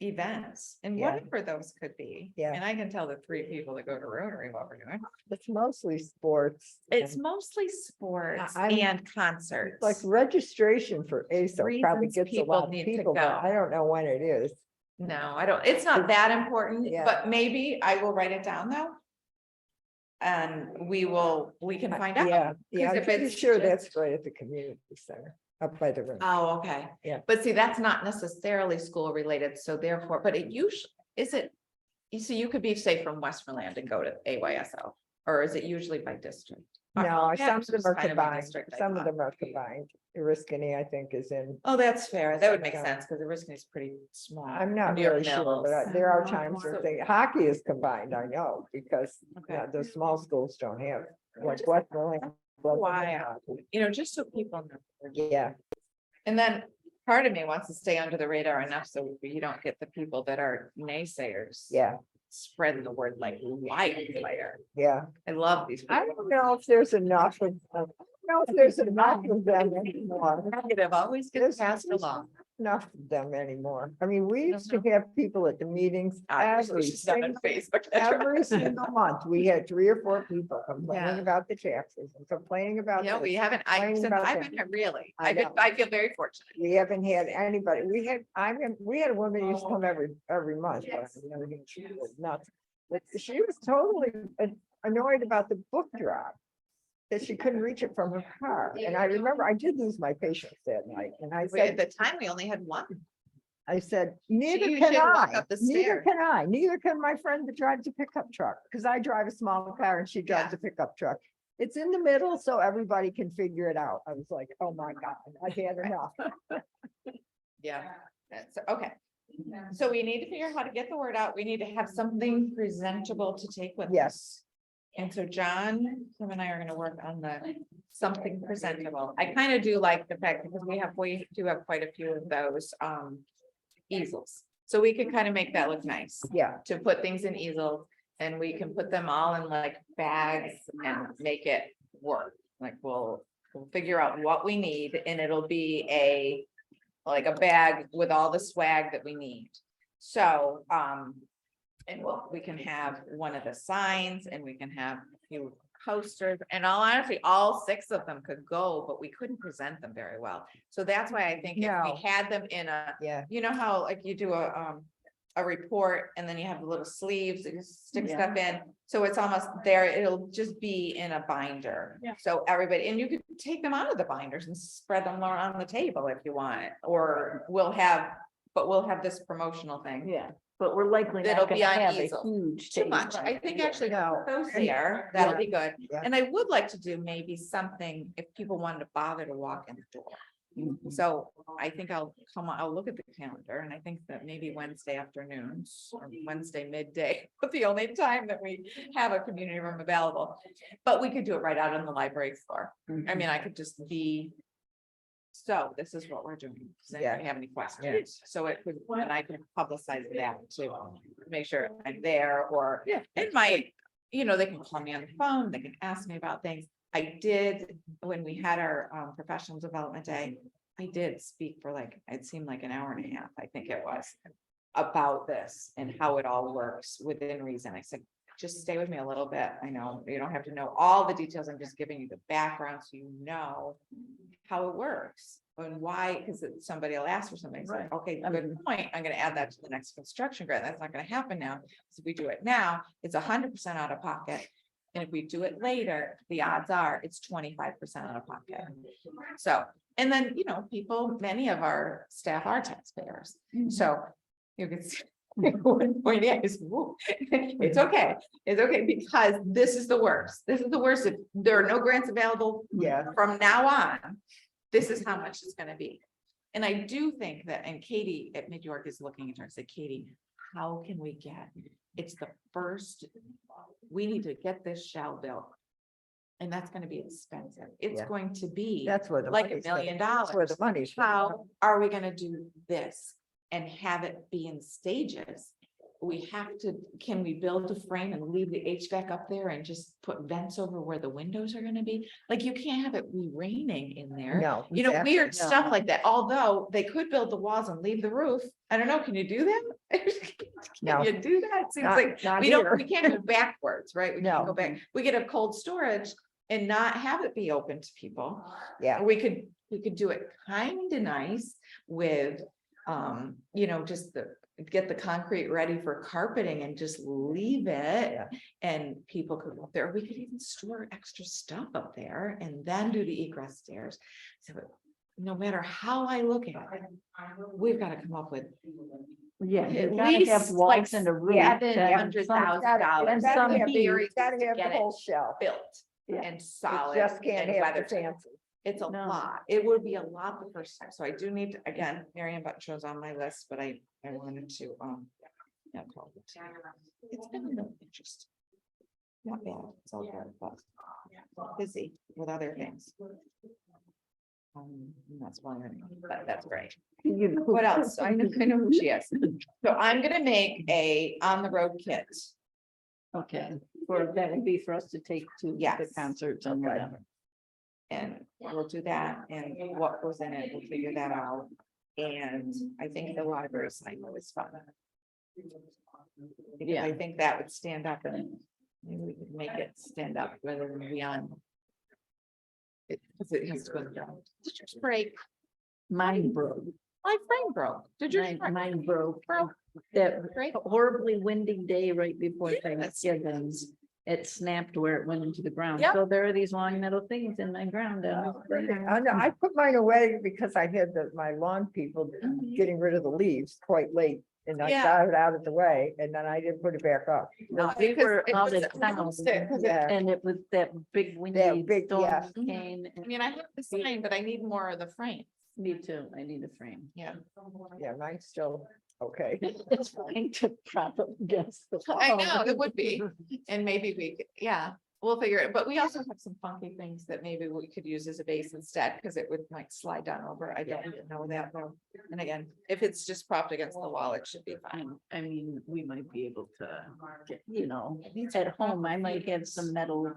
events, and Yeah. whatever those could be. Yeah. And I can tell the 3 people that go to Rotary what we're doing. It's mostly sports. It's and mostly sports I'm- and concerts. Like registration for ASO probably Reasons gets a people lot of need to people, but go. I don't know when it is. No, I don't, it's not that important, Yeah. but maybe I will write it down though. And we can find out. Yeah, yeah, I'm if pretty it's sure just- that's right at the community center, up by the river. Oh, okay. Yeah. But see, that's not necessarily school related, so therefore, but it usually, is it? So you could be, say, from Westmoreland and go to AYSO, or is it usually by district? No, Yeah, some of it's them just are kind of a combined, district, I some of thought. them are combined. Oriskany, I think, is in, Oh, that's fair. That would make Yeah. sense, because the risk is pretty small. I'm not near really sure, but Mills. there are Oh, times so- when hockey is combined, I know, because Okay. the small schools don't have, like Westmoreland. Why? You know, just so people know. Yeah, And then part of me wants to stay under the radar enough so you don't get the people that are naysayers. yeah, Spreading the word like wildfire. yeah. I love these. I don't know if there's enough of, I don't know if there's enough of them anymore. Negative always gets passed along. Enough of them anymore. I mean, we used to have people at the meetings every single, Facebook. every single month. We had 3 or 4 people complaining Yeah. about the taxes and complaining about. Yeah, this. we haven't, Complaining since about I've that. been here, really, I know. I feel very fortunate. We haven't had anybody, we had a woman who used to come every month. But I mean, she was nuts. But she was totally annoyed about the book drop. That she couldn't reach it from her car. And I remember I did lose my patience that night. And I At said, the time, we only had one. neither you can should walk I, up the neither stairs. can I, neither can my friend that drives a pickup truck. Because I drive a small car and she drives a pickup truck. It's in the middle, so everybody can figure it out. I was like, oh my God, I had enough. Yeah, that's, okay. So we need to figure out how to get the word out. We need to have something presentable to take with us. Yes. And so John, Tim and I are gonna work on the something presentable. I kind of do like the fact because we do have quite a few of those easels. So we could kind of make that look nice Yeah, to put things in easels, and we can put them all in like bags and make it work. Like we'll figure out what we need and it'll be like a bag with all the swag that we need. So, and we can have one of the signs and we can have a few posters, and honestly, all 6 of them could go, but we couldn't present them very well. So that's why I think if No. we had them in a, yeah, you know how like you do a report and then you have the little sleeves that you stick Yeah. stuff in. So it's almost there, it'll just be in a binder. Yeah. So everybody, and you could take them out of the binders and spread them around the table if you want, or we'll have this promotional thing. Yeah, but we're likely That'll not be gonna on have a easel. huge. Too table. much. I think actually No. those there, that'll Yeah. be good. Yeah. And I would like to do maybe something if people wanted to bother to walk in the door. Mhm. So I think I'll look at the calendar, and I think that maybe Wednesday afternoons or Wednesday midday, but the only time that we have a community room available. But we could do it right out on the library floor. I mean, I could just be. So this is what we're doing. Does anybody have any questions? So it could, and I can publicize that too, make sure I'm there, or it might, you know, they can call me on the phone, they can ask me about things. I did, when we had our professional development day, I did speak for like, it seemed like an hour and a half, I think it was. About this and how it all works within reason. I said, just stay with me a little bit. I know you don't have to know all the details. I'm just giving you the background so you know how it works and why, because somebody will ask for something. It's like, okay, good point. I'm gonna add that to the next construction grant. That's not gonna happen now. So if we do it now, it's 100% out of pocket. And if we do it later, the odds are it's 25% out of pocket. So, and then, you know, people, many of our staff are taxpayers. So you can see. One point is, woo, it's okay. It's okay because this is the worst. This is the worst. If there are no grants available Yeah. from now on, this is how much it's gonna be. And I do think that, and Katie at Mid-York is looking at her and said, Katie, how can we get, it's the first, we need to get this shell built. And that's gonna be expensive. It's Yeah. going to be That's where the like money's $1 million. That's where the money's. How are we gonna do this and have it be in stages? We have to, can we build a frame and leave the HVAC up there and just put vents over where the windows are gonna be? Like, you can't have it be raining in there. No. You know, exactly. weird stuff like that, although they could build the walls and leave the roof. I don't know, can you do that? No. Can you do that? Seems Not- like, not we don't, here. we can't go backwards, right? We can't No. go back. We could have cold storage and not have it be open to people. Yeah, We could do it kind of nice with, you know, just get the concrete ready for carpeting and just leave it. Yeah. And people could go up there. We could even store extra stuff up there and then do the egress stairs. So no matter how I look at it, we've got to come up with Yeah, at you gotta have least walls like and a roof. $700,000 And gotta some have very gotta to have get the it whole shell. built Yeah. and It solid. just can't and have the weatherproof. fancy. It's a No. lot. It would be a lot the first time. So I do need, to again, Marion Buttrose on my list, but I wanted to, yeah, call it. It's been really interesting. Not bad. It's all good, but busy with other things. And that's why, but that's great. You know. What else? I know who she is. So I'm gonna make a on the road kit. Okay, for that would be for us to take to the Yes. concerts and Okay. whatever. And we'll do that, and what goes in it, we'll figure that out. And I think the library sign was fun. Because I think that would stand up and maybe we could make it stand up rather than be on. Because it has to go down. Did yours break? Mine broke. My frame broke. Did yours Mine, break? mine broke. Broke. That Break? horribly windy day right before Yes. Thanksgiving. It snapped where it went into the ground. Yep. So there are these long metal things in my ground. I know, I put mine away because I had my lawn people getting rid of the leaves quite late. And I Yeah. got it out of the way and then I didn't put it back up. No, No, we because were it out was of a town, constant, 'cause it- Yeah. and it was that big windy big- yeah. storm came. I mean, I have the sign, but I need more of the frame. Me too, I need a frame. Yeah. Yeah, mine's still okay. It's fine to prop up against the I wall. know, it would be. And maybe we, could, yeah, we'll figure it, but we also have some funky things that maybe we could use as a base instead, because it would like slide down over. I don't even know that though. And again, if it's just propped against the wall, it should be fine. I mean, we might be able to, get, you know, at home, I might have some metal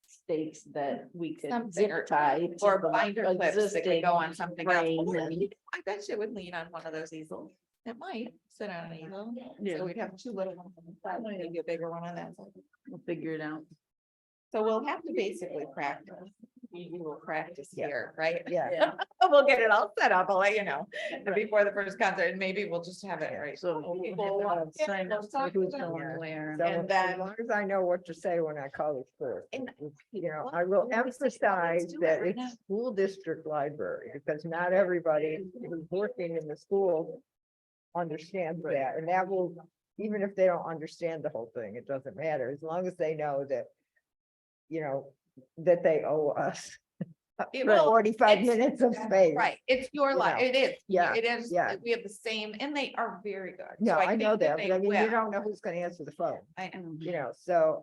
stakes that we could Something, zip tie. to Or the binder clips that could existing go on something else. frame Or and- I bet you it would lean on one of those easels. It might sit on an easel. Yeah. So we'd have two little ones on the side, maybe a bigger one on that side. We'll figure it out. So we'll have to basically practice. We will practice Yeah. here, right? Yeah, We'll get it all set up, I'll let you know, before the first concert, and maybe we'll just have it Yeah. right. So Okay, we'll well, yeah, sign up let's for talk who's about going that. where. so And as then- long as I know what to say when I call it first. And- You know, Well, I will well, we said, well, let's emphasize do it that right it's now. school district library, because not everybody who's working in the school understands that, and that will, even if they don't understand the whole thing, it doesn't matter, as long as they know that, you know, that they owe us It will- 45 it's- minutes of space. Right, it's your You life, know, it is. yeah, It is, yeah. we have the same, and they are very good. No, So I know think that, they but I mean, you will. don't know who's gonna answer the phone, I know. you know, so,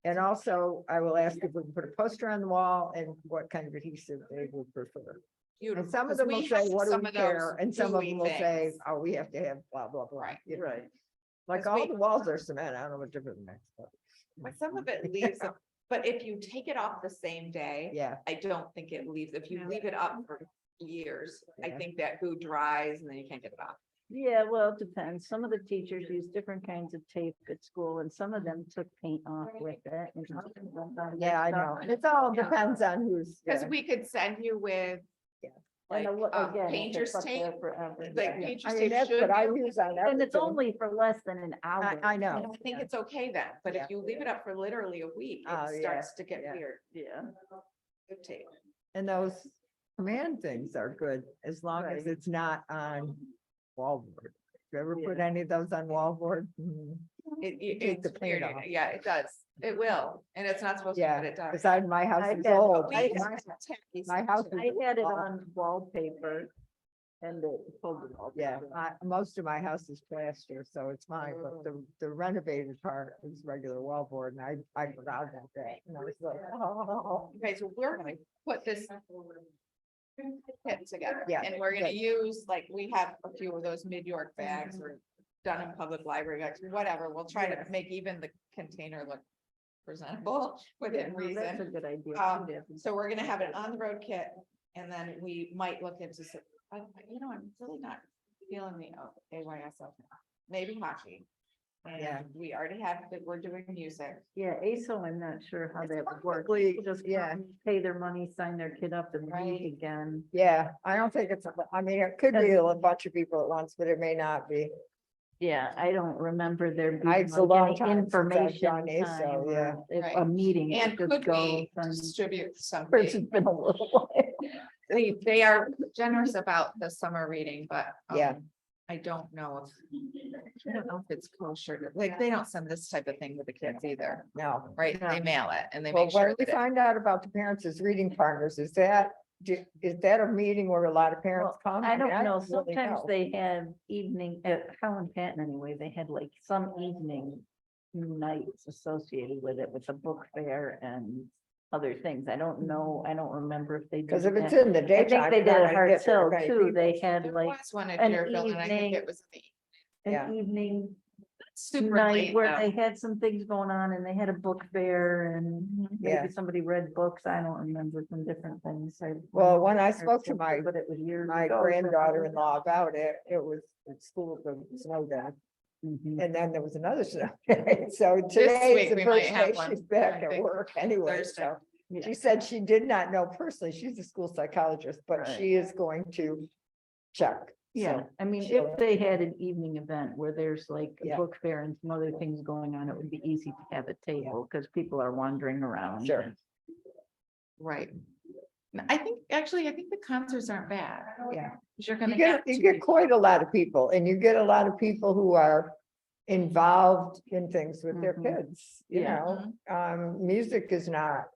and also I will ask if we can put a poster on the wall and what kind of adhesive they would prefer. Beautiful, And some of 'cause them we will say, have what do some we of those care? And some of gooey them will say, things. oh, we have to have blah, blah, blah. Right. you know. Right. Like 'Cause all we- the walls are cement, I don't know what difference it makes. But But some of it leaves, but if you take it off the same day, Yeah, I don't think it leaves, if you Yeah. leave it up for years, I Yeah. think that glue dries and then you can't get it off. Yeah, well, it depends. Some of the teachers use different kinds of tape at school and some of them took paint off with it. and some of them done yeah, I stuff. know. It all depends on who's. Cause yeah. we could send you with. And Like, again, it painter's gets up there tape, forever. like Yeah. painter's I mean, tape that's should what I be- use on And it's everything. only for less than an hour. I And know. I think it's okay then, but Yeah. if you leave it up for literally a week, Oh, it yeah, starts to get yeah. weird. Yeah. Good tape. And those command things are good as long as Right. it's not on wallboard. You ever put Yeah. any of those on wallboard? Mhm. Take the It's paint weird. off. Yeah, it does. It will. And it's not supposed to, Yeah, but it does. beside my house I've is had- old. We- My house is. I had it old. on wallpaper and it pulled it off. Yeah, most of my house is plaster, so it's fine, but the renovated part is regular wallboard, and I forgot about that. And I was like, oh. Okay, so we're gonna put this kit together. Yeah, And we're gonna good. use, like, we have a few of those mid-York bags or Dunham Public Library bags, whatever. We'll try to make even the container look presentable within Yeah, no, that's a reason. good idea. So we're gonna have an on-the-road kit, and then we might look into, I'm really not feeling the AYSO, maybe hockey. Yeah. And we already have, that we're doing music. Yeah, ASO, I'm not sure how that would work. Probably, People just yeah. come, pay their money, sign their kid up and Right. leave again. Yeah, I don't think it's, I mean, it could be a bunch of people at once, but it may not be. Yeah, I don't remember there It's a being long like time any since I've information done ASO, time yeah. or if Right. a meeting. And it just could we goes and- distribute It's something? been a little while. They are generous about the summer reading, but. Yeah. I don't know if it's kosher, like, they don't send this type of thing to the kids either, No. right? They No. mail it and they Well, make when sure we that it. find out about the parents as reading partners, is that a meeting where a lot of parents Well, come? I don't mean, know, really sometimes know. they have evening, at Helen Patton anyway, they had like some evening nights associated with it, with the book fair and other things. I don't know, I don't remember if they. Cause did if it's that. in the I daytime. think they you're did not at gonna Heart get very Hill many too, people. they had There like was one at an Deerfield, and I think evening- it was Yeah. an evening super night late where though. they had some things going on and they had a book fair and Yeah. maybe somebody read books. I don't remember some different things. Well, when I Heart spoke to Hill, my But it was years My ago, so- granddaughter-in-law about it, it was at school, the snow day, Mhm. and then there was another snow day, so today's week the we might first have day one, she's back I at think, work anyway, Thursday. so. Yeah. She said she did not know personally, she's a school psychologist, but Right. she is going to check. Yeah, so. I mean, she'll- if they had an evening event where there's like a Yeah. book fair and some other things going on, it would be easy to have a table because people are wandering around. Sure. Right. No, I think the concerts aren't bad. Yeah. 'Cause You're You gonna get, get. you get quite a lot of people, and you get a lot of people who are involved in things with their Mhm. kids, you Yeah. know? Music is not,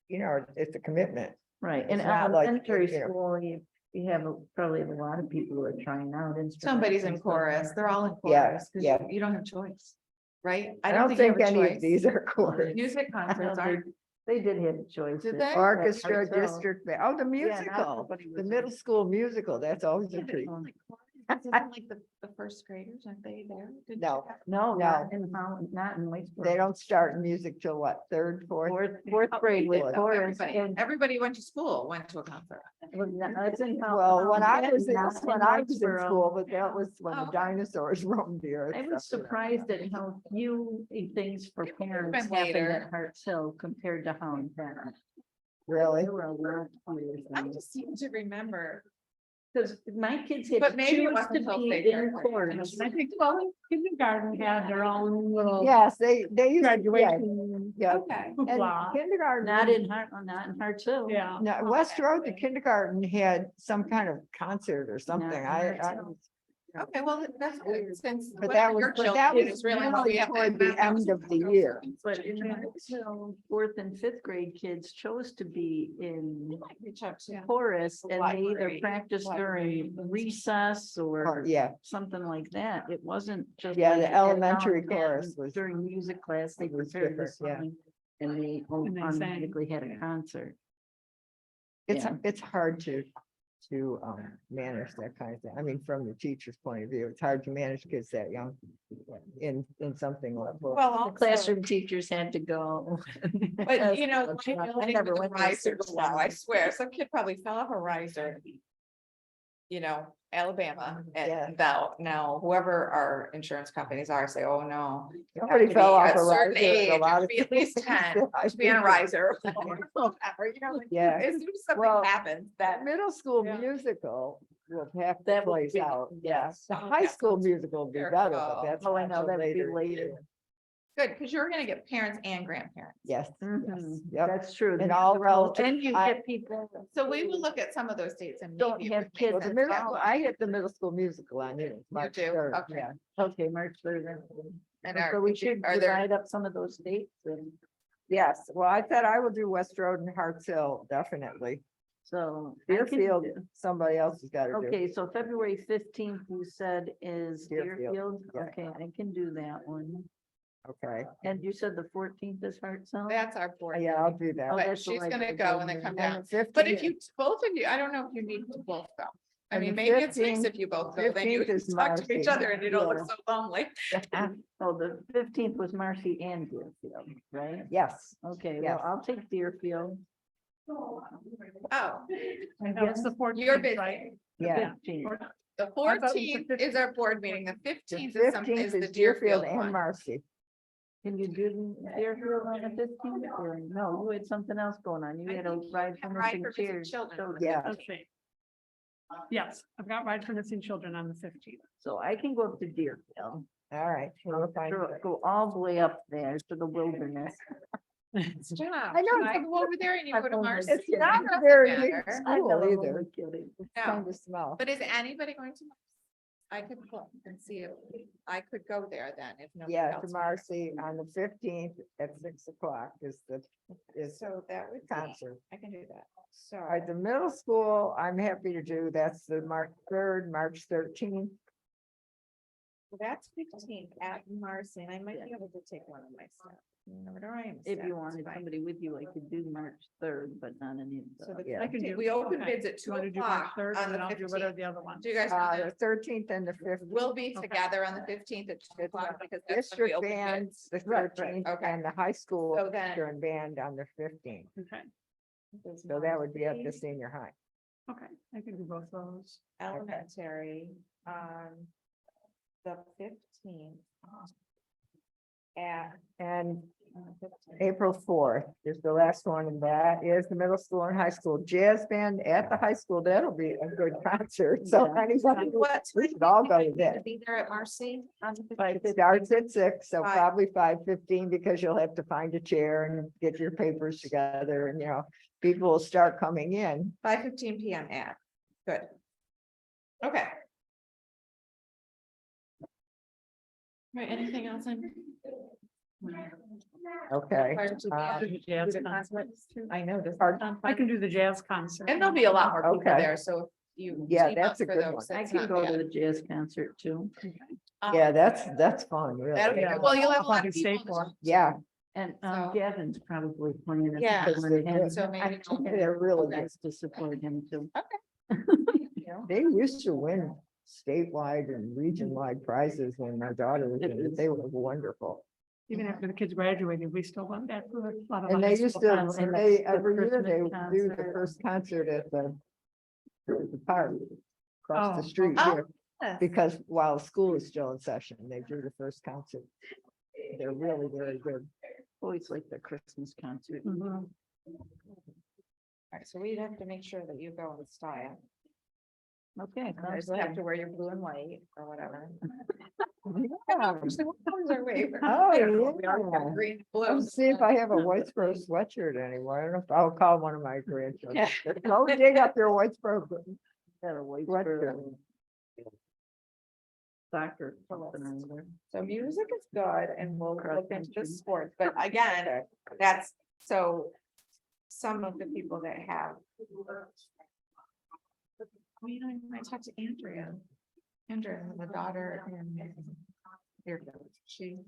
it's a commitment. Right, in It's not like, elementary you know- school, you have probably a lot of people who are trying out instruments. Somebody's in and stuff like chorus, that. they're all in Yeah, chorus, 'cause yeah. you don't have choice, right? I don't you think have a any of choice. these are chorus. Music No, concerts aren't, They did have a choice. Did at- they? at Orchestra, Heart Hill. district, oh, the not musical, everybody the was middle in- school musical, that's always a Yeah, but treat. isn't like the first graders, aren't they there? Did No. you have- No, No. not in Holland, not in Whitesboro. They don't start music till what, third, fourth? Fourth Oh, grade we with did, though. chorus. Everybody- and- Everybody went to school, went to a concert. It's in Hol- Well, when I Holland, was, not that's when in I was in Whitesboro. school, but that was when Oh, the okay. dinosaurs roamed the earth. I was so, you know. surprised at how few things for parents been happened later. at Hearts Hill compared to Holland Parent. Really? There were a lot of years. I just seem to remember, Because my kids had but to maybe it choose wasn't to until be they in chorus. And I think, well, kindergarten had their own little Yes, they used to, yeah, graduation. yeah. okay. And hoopla. kindergarten. Not in Hearts Hill. Yeah. No, West Road, the kindergarten had some kind of concert or something. in I, Hearts Hill. Okay, well, that's good, since. but one that of was, your but that children was is really what really we have to- toward the that was- end of the year. But in Hearts Hill, fourth and fifth grade kids chose to be in Reach out to. chorus and they either Library. practiced during recess or Yeah, something like that. It wasn't just. Yeah, like the at elementary Holland Patton chorus was- During music class, they was prepared the different, yeah. song and they And they sang. automatically had a concert. it's, Yeah. it's hard to to manage that kind of thing. I mean, from the teacher's point of view, it's hard to manage kids that young in something like. Well, The also, classroom teachers had to go. but you know, That's not- I never went to a risers sixth now, I one. swear, some kid probably fell off a riser. You know, Alabama, Yeah. and now whoever our insurance companies are say, oh, no. you have Somebody to fell be off a a certain riser, age, a you lot have of to be at least kids 10, that I to be on a think- riser. Or whatever, you know, like, Yeah. as soon as something Well, happens, that. Middle school Yeah. musical will have to That would plays be- out, yes. The Oh, high yeah. school musical will be better, but Careful. that's. Oh, I know, not till that would be later. Good, because you're gonna get parents and grandparents. Yes, yes, Mhm, yep. That's true. And all relatives. And you I- get people that So we will look at some of those dates and don't maybe. it have would make kids Well, the sense middle, to have one. I hit the middle school musical on it. March do? 3rd, Okay. yeah. Okay, March 3rd. And So are, we should are there, divide up some of those dates and Yes, well, I said I will do West Road and Harts Hill, definitely. so. I can Deerfield, do- somebody else has got to do. Okay, so February 15th, you said is Deerfield, Deerfield. yeah. Okay, I can do that one. Okay, And you said the 14th is Hartselle? that's our board. yeah, I'll meeting. do that. Oh, But that's the she's gonna library go board and then meeting. come And down. the But 15th if you, both of you, I don't know if you need to both go. I And mean, the maybe it's nice 15th if you both go, then you 15th can is talk to each Marcy. other and you don't Yeah. look so lonely. Oh, the 15th was Marcy and Deerfield, right? Yes, Okay, Yes. well, I'll take Deerfield. Oh, That's the 14th, you're busy. right? yeah. 15th. The thought it was the 14th is our board meeting, the The 15th is something, 15th is the is Deerfield Deerfield and one. Marcy. Can you do Deerfield on the 15th or no, you had something else going on. You I had a think you ride have for Ride missing for Missing chairs. Children. Yeah. Let's see. Yes, I've got Ride for Missing Children on the 15th. So I can go up to Deerfield, All right. we'll find it. go all the way up there to the wilderness. Stop. I know, Should I it's- go over there and you go to I'm Marcy? It's It not doesn't very big matter. I know, school I'm either. only kidding. It's No. kind of small. But is anybody going to? I could look and see if I could go there then if no. Yeah, to Marcy on the 15th at 6 o'clock is So that would be, concert. I can do that. So. All right, the middle school, I'm happy to do, that's the March 3rd, March 13th. That's 15th at Marcy, and I might be able to take one of my stuff. Where do I am? If you That's wanted fine. somebody with you, I could do March 3rd, but not any of So the. the Yeah. I can 15th, do- we open okay. bids at Do you 2 want to do March o'clock 3rd on and the then I'll do whatever 15th. the other one? Do you guys know The that? 13th and the 15th. We'll be Okay. together on the 15th at 2 o'clock because that's when we District open bands, bids. the Right, right, 13th, okay. and the high school So then- orchestra and band on the 15th. Okay, So that would be at the Marcy, senior high. okay, I can do both those. Elementary on the 15th. At. And on the 15th. April 4th is the last one, and that is the middle school and high school jazz band at the high school. That'll be a good concert. So Yeah. anybody, What we time should all do go you to need that. to be there at Marcy on the 15th? By It starts at 6, so Five. probably 5:15 because you'll have to find a chair and get your papers together and, people will start coming in. 5:15 PM at, good. Okay. Right, anything else on? Okay. Prior to the- Uh, Do the jazz the concert. I know this. Pardon? I can do the jazz concert. And there'll be a lot more people Okay. there, so if you. Yeah, team up that's a for good those, one. I that's can not go to bad. the jazz concert too. Yeah, that's fun, really. That'll be, Yeah. well, you'll have a I'll lot probably of stay people. for. Yeah. And So- Gavin's probably playing. at Yeah. the one and So maybe. we'll get They're really good. nice to support him too. They used to win statewide and region-wide prizes when my daughter was in it. They were wonderful. Even after the kids graduated, we still went back for a lot of. And the high they used school to, concerts. and they, The every year Christmas they do the concert. first concert at the park across the Oh, street okay. here. Yes. Because while school is still in session, they do the first concert. They're really very good. Always like the Christmas concert. Mhm. Alright, so we'd have to make sure that you go in style. Okay. You sounds guys have good. to wear your blue and white or whatever. Yeah. Actually, what colors are we? Oh, We already have yeah. green, blue. Let's see if I have a Whitesboro sweatshirt anymore. I don't know if I'll call one of my grandchildren. Yeah. Go dig up your Whitesboro. Got a white Sweatshirt. shirt. Soccer. something or other. So music is good and we'll Cross look into the country. sports, but again, that's, so. Some of the people that have. You know, I talked to Andrea. Andrea, the daughter and. Here goes, she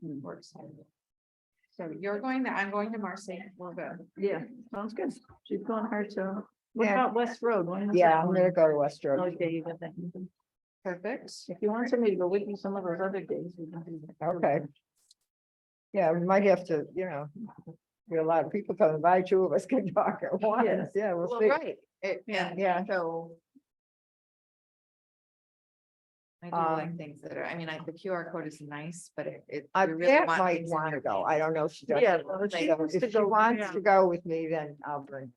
works. here. So you're going to, I'm going to Marcy, we're good. Yeah, sounds good. She's going hard to. What Yeah. about West Road? When is Yeah, that I'm one? gonna go to West Road. Okay, you got that. Perfect. If you want somebody to go with you some of those other days. we can do that. Okay. Yeah, we might have to, be a lot of people coming by, two of us can talk at once. Yes. Yeah, we'll Well, see. right, Yeah. Yeah, so. I do like Um, things that are, I mean, the QR code is nice, but it. I we really Pat want might things in want to your go. face. I don't know if she does. Yeah, So well, she if wants to she go, wants yeah. to go with me, then I'll bring.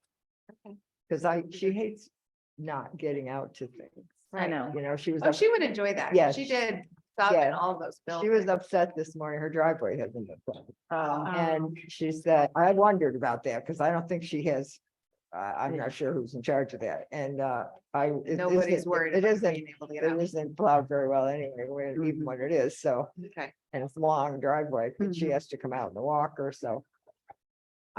Okay. Cause she hates not getting out to things. I know. She was. Oh, she would enjoy that. Yeah, She she- did stuff in yeah, all of those She was buildings. upset this morning. Her driveway hasn't been put. Um, And she said, I wondered about that because I don't think she has, I'm not sure who's in charge of that. And Nobody's worried. It about isn't, being able to get it out. isn't plowed very well anyway, even when it is, so, Okay, and it's a long driveway, and she has to come out in the walker, so.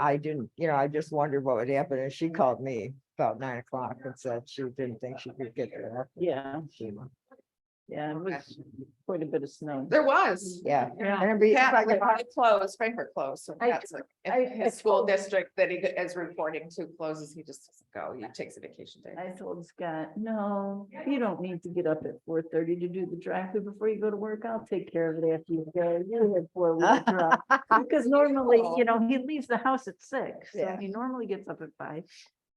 I didn't, I just wondered what would happen, and she called me about 9 o'clock and said she didn't think she could get there. yeah, She- yeah, it was quite a bit of snow. there was. Yeah, Yeah. and it'd be, if I Pat, could- it closed, Frankfurt closed, so I- that's like, I if his school told- district that he is reporting to closes, he just doesn't go, he takes a vacation day. I told Scott, no, you don't need to get up at 4:30 to do the drive-through before you go to work. I'll take care of it after you go. You had 4-wheel drive. Because normally, he leaves the house at 6, so Yeah. he normally gets up at 5.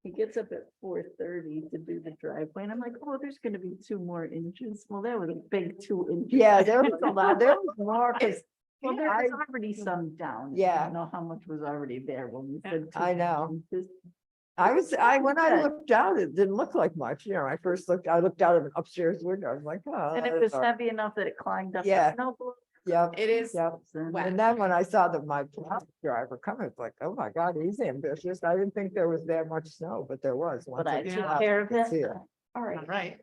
He gets up at 4:30 to do the driveway, and I'm like, oh, there's gonna be 2 more inches. Well, that was a big 2 inches. yeah, there was a lot, there was more, because Well, there I- was already some down. I Yeah. don't know how much was already there when we said. I 2 know. inches. when I Yeah. looked out, it didn't look like much, I looked out of an upstairs window, I was like, oh. And it that's was all right." heavy enough that it climbed up. the Yeah. snow block. Yep, It is, yep. wet. And then when I saw that my plow driver coming, it's like, oh my God, he's ambitious. I didn't think there was that much snow, but there was. But once I it took stopped, care you of could see it. all right, Right.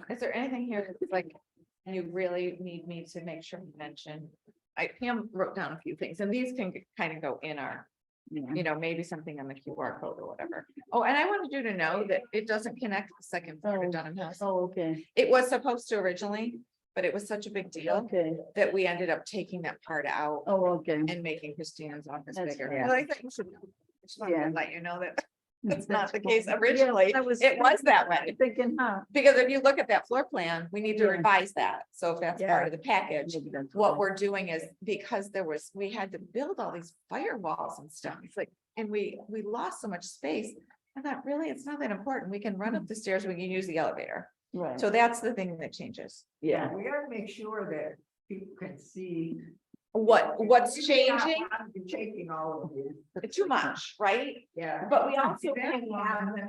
is there anything here that's like, you really need me to make sure you mention? Pam wrote down a few things, and these can kind of go in our, Yeah. maybe something on the QR code or whatever. Oh, and I wanted you to know that it doesn't connect the second floor to Oh. Dunham House. Oh, okay, It was supposed to originally, but it was such a big deal okay. that we ended up taking that part out Oh, okay. and making Christina's office That's bigger. fair. And I think we should, just wanted Yeah. to let you know that that's That's not the cool. case Yeah, originally. I It was that way. Thinking, huh? Because if you look at that floor plan, we need to Yeah. revise that. So if that's part of the package, Maybe that's what why. we're doing is because we had to build all these firewalls and stuff. It's like, and we lost so much space. I thought, really, it's not that important. We can run up the stairs, we can use the elevator. Right, So that's the thing that changes. yeah, We gotta make sure that people can see. What's changing? Taking all of these. Too much, right? Yeah. But we also can have them,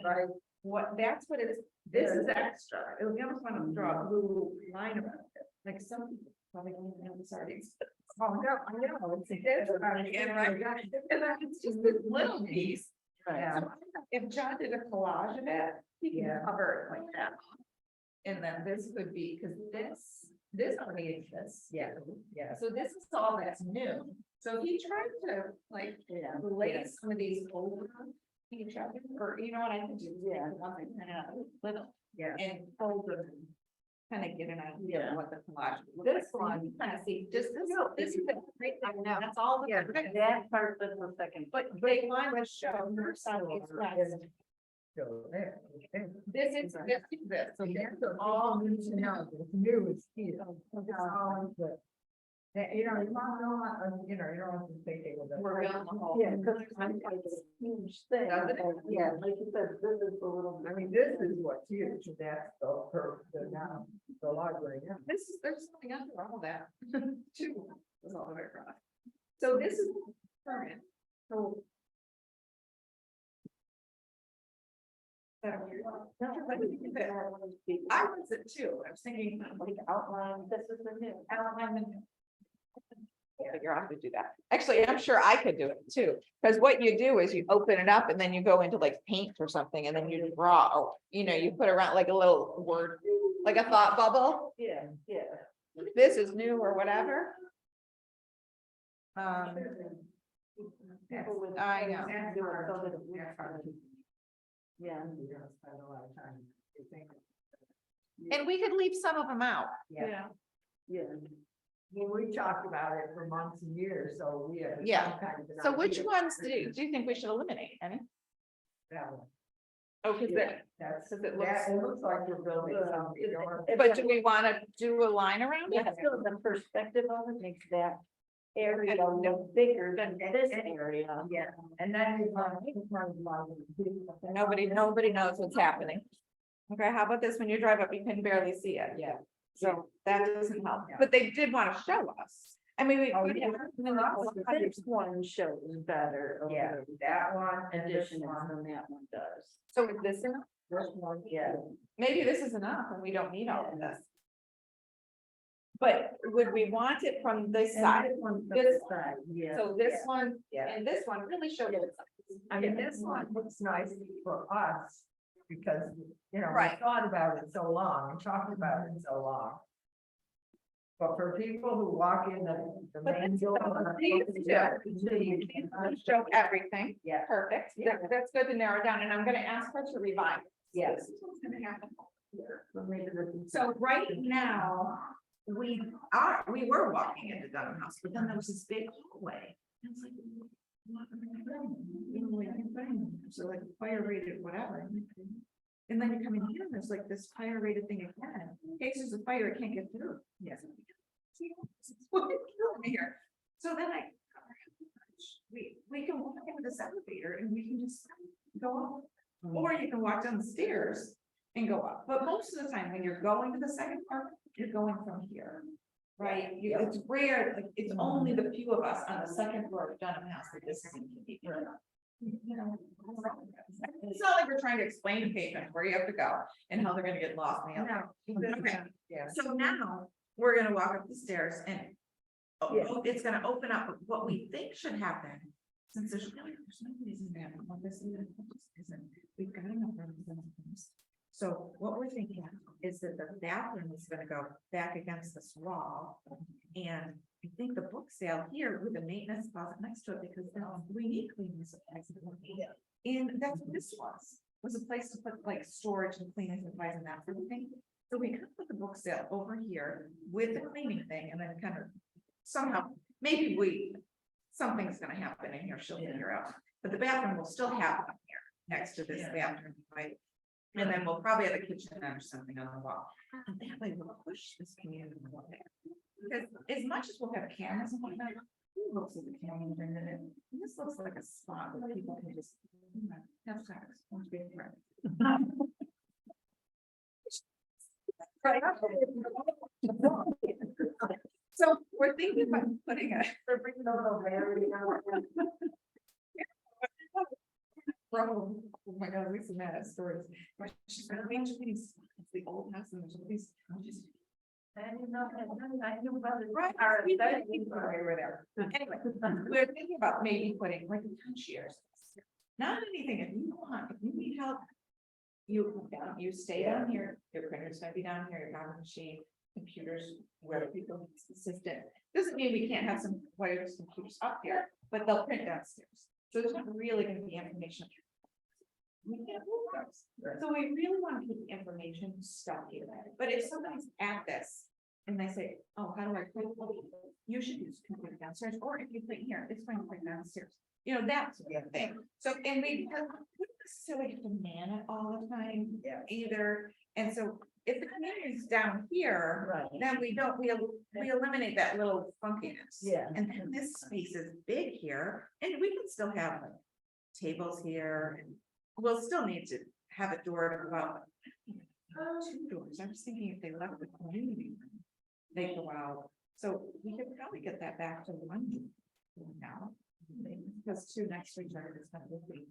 that's what it is. This is extra. It'll give us one to draw a blue line around it. Like some people probably don't even know this already. Oh, no, I know, it's. And then it's just this little piece. right. If John did a collage of it, he can Yeah. cover it like that. And then this would be, because this already exists. Yeah, yeah. So this is all that's new. So he tried to like Yeah. relate some of these over each other, or you know what I can do? Yeah. Little Yeah. and fold them. Kind of get an idea Yeah. of what the collage. would look This like. one- Kind of see, just this is it, right there. I know. That's all. Yeah, That part, that's the second. But they want to show her southeast west. So there. This is this. So that's all need to know, it's new, it's here. That, you don't know, you don't have to think it was. We're building the whole. Yeah, because it's a huge thing. Doesn't it? Yeah, like you said, this is a little. I mean, this is what's huge, that's the library, yeah. There's something under all that. Two. Goes all the way across. So this is current, so. I was it too, I was thinking like outline, this is the new outline. Figure out how to do that. Actually, I'm sure I could do it too, because what you do is you open it up and then you go into like paint or something and then you draw, or, you put around like a little word, like a thought bubble. Yeah, yeah. This is new or whatever. People with- I know. do it so that it looks like- Yeah. And we could leave some of them out. Yeah. Yeah. Well, we talked about it for months and years, so we have. Yeah. some kind of an So which idea. ones do you think we should eliminate? Any? That one. Oh, cause it, That's, cause it that, looks, it looks like we're building something. but do we wanna do a line around it? Yeah, so the perspective of it makes that area look bigger than this area. Yeah, and then. Nobody knows what's happening. Okay, how about this? When you drive up, you can barely see it. Yeah. So that doesn't help, Yeah. but they did wanna show us. I mean, we. Oh, could yeah. have- This one shows better. over Yeah, that one and this Addition one. than that one does. So is this enough? This one, yeah. Maybe this is enough and we don't need all of this. But would we want it from this side? This side, yeah. So this Yeah. one Yeah. and this one really show you. I mean, this one looks nice for us because, you know, we Right. thought about it so long and talked about it so long. But for people who walk in the But main that's door. what these do. Show everything. Yeah. Perfect. Yeah. That's good to narrow down and I'm gonna ask her to revise. Yes. This is what's gonna happen here. So, So right now, we were walking into Dunham House, but then there was this big hallway. And it's like, what am I doing? You know, like, I'm fine. So like fire rated, whatever. And then you come in here, and there's like this fire rated thing again. In case there's a fire, it can't get through. Yes. What is killing me here? So then we can walk into this elevator and we can just go up. Or you can walk down the stairs and go up. But most of the time, when you're going to the second part, you're going from here. Right? It's rare, like, it's only the few of us on the second floor of Dunham House that this is inconvenient. You know, it's not like we're trying to explain to patients where you have to go and how they're gonna get lost in the elevator. Okay. yeah. So now, we're gonna walk up the stairs and. It's gonna open up what we think should happen. Since there's no reason to have this isn't, we've got enough room for this. So what we're thinking is that the bathroom is gonna go back against this wall. And I think the book sale here with the maintenance closet next to it, because we need cleaning supplies. And that's what this was a place to put like storage and cleaning supplies and that sort of thing. So we could put the book sale over here with the cleaning thing and then kind of somehow, maybe something's gonna happen in here, she'll figure out. But the bathroom will still happen here, next to this bathroom, right? And then we'll probably have a kitchen or something on the wall. And that way we'll push this community wall there. Because as much as we'll have cameras and whatnot, who looks at the camera and bring it in? And this looks like a spot where people can just have sex. Want to be a friend. Right. So we're thinking about putting a. Oh my God, Lisa Matt has stories. She's gonna be these, it's the old house and there's all these. I didn't know that. I knew about it. Right, we were there. Anyway, we're thinking about maybe putting like a concierge. Not anything, if you want, if you need help. You stay down here, your printer's gonna be down here, your copy machine, computers, where people need assistant. Doesn't mean we can't have some wireless computers up here, but they'll print downstairs. So there's not really gonna be information. We can't move those. So we really want to keep the information stuff here. But if somebody's at this and they say, oh, how do I print? You should use computer downstairs, or if you print here, it's fine to print downstairs. You know, that's the thing. So, and we wouldn't necessarily have to man it all the time either. And so if the community is down here, Right. then we eliminate that little funkiness. Yeah. And then this space is big here, and we can still have like tables here, and we'll still need to have a door to go out. Two doors, I was thinking if they left the community room, they go out, so we could probably get that back to one now. Because two next to each other is not really big.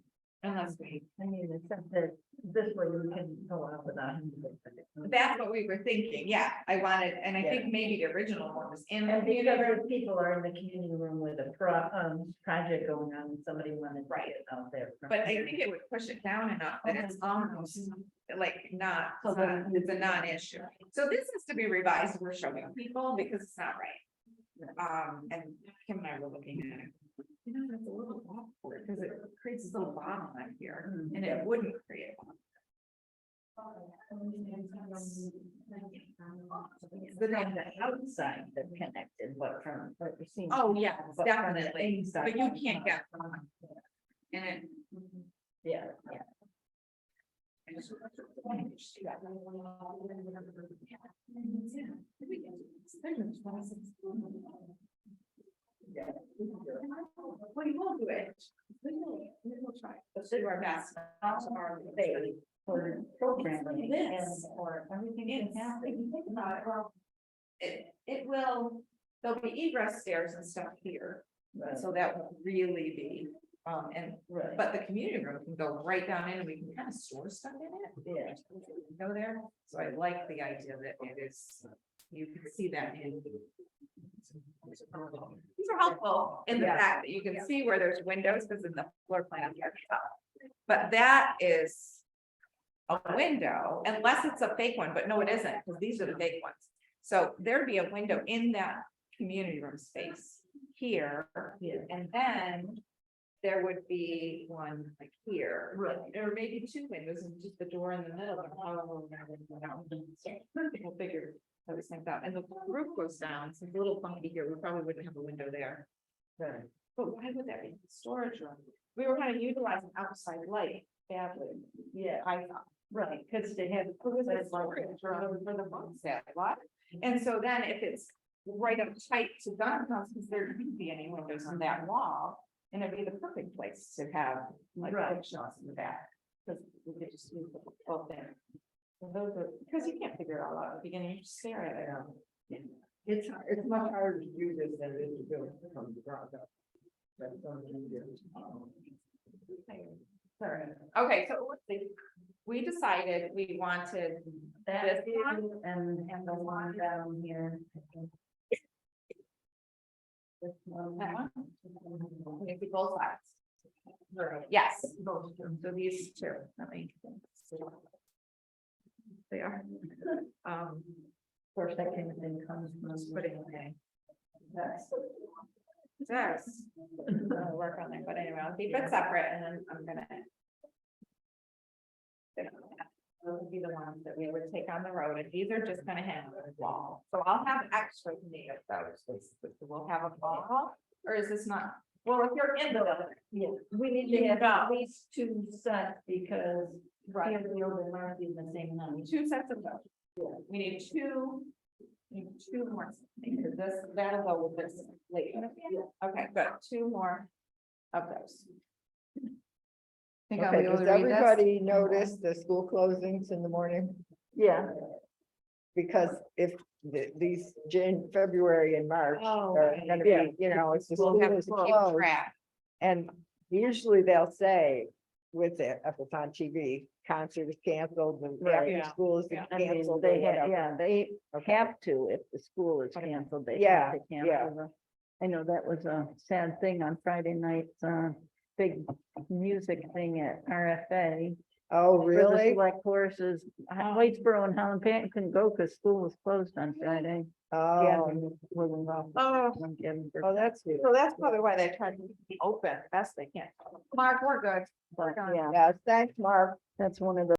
Unless we, I mean, except that this way we can go out without. him. that's what we were thinking, yeah, I wanted, and I think maybe the original one was in the And community because room. if people are in the community room with a project going on, and somebody wanted to get out there. But I think it would push it down enough that it's almost like not, So then- it's a non-issue. So this is to be revised, we're showing people because it's not right. And Kim and I were looking at it. You know, that's a little awkward because it creates this little bottleneck here and it wouldn't create. The outside they're connected, but from what we're seeing. Oh, yeah, but from the definitely, inside, but you can't get. And it, Yeah, yeah. We will do it. We will try. Let's do our best. For programming and This. for everything It's, that if happens. you think about it, well, it will, there'll be egress stairs and stuff here, so that will really be, and, Right. but the community room can go right down in and we can kind of store stuff in it. Yeah. Go there, so I like the idea that it is, you can see that in. These are helpful in the Yeah. fact that you can see where there's windows, because in the floor plan. But that is. A window, unless it's a fake one, but no, it isn't, because these are the fake ones. So there'd be a window in that community room space here, Yeah. and then. There would be one like here, Right. or maybe two windows and just the door in the middle. We'll figure those things out, and the roof goes down, so it's a little funky here, we probably wouldn't have a window there. Right. But why would that be storage room? We were kind of utilizing outside light badly, Yeah, I thought. right, because they have. It's storage for the books, yeah, what? And so then if it's right up tight to Dunham's house, because there couldn't be any windows on that wall. And it'd be the perfect place to have like Right. bookshelves in the back, because we could just use the both in. So those are, because you can't figure it all out at the beginning, you just stare at it. It's much harder to do this than it is to build from the ground up. That's something you do. Sorry. Okay, so let's see, we decided we wanted That this view one. and the one down here. This one. that one. Maybe both sides. Yes, so these two, let me. They are. Of course, that kind of thing comes from Putting away. Yes. I'll work on it, but anyway, I'll keep it separate and then I'm gonna. Those would be the ones that we would take on the road, and these are just gonna hang on the wall, so I'll have extra made of those. We'll have a wall, or is this not, well, if you're in the building. Yeah, we need to have at least two sets because. Right. Fairfield and Murphy in the same night. Two sets of those. We need two. Need two more, because this, that'll go with this later. Okay, good, two more of those. Think I'll Okay, be able does to read this? everybody notice the school closings in the morning? Yeah. Because if these February and March Oh, are gonna yeah. be, you know, it's the We'll school have to is keep closed. track. And usually they'll say with it, if it's on TV, concert is canceled, and Right. after school is Yeah. I mean, canceled or they have, whatever. yeah, they Okay. have to, if the school is Okay. canceled, they Yeah, have to yeah. cancel. I know that was a sad thing on Friday night, big music thing at RFA. Oh, For the really? select courses, Whitesboro and Holland Panton couldn't go because school was closed on Friday. Oh, Gavin was involved. Oh, oh, that's good. so that's probably why they tried to be open best they can. Mark, we're good. But yeah, Yeah, thanks, Mark. that's one of the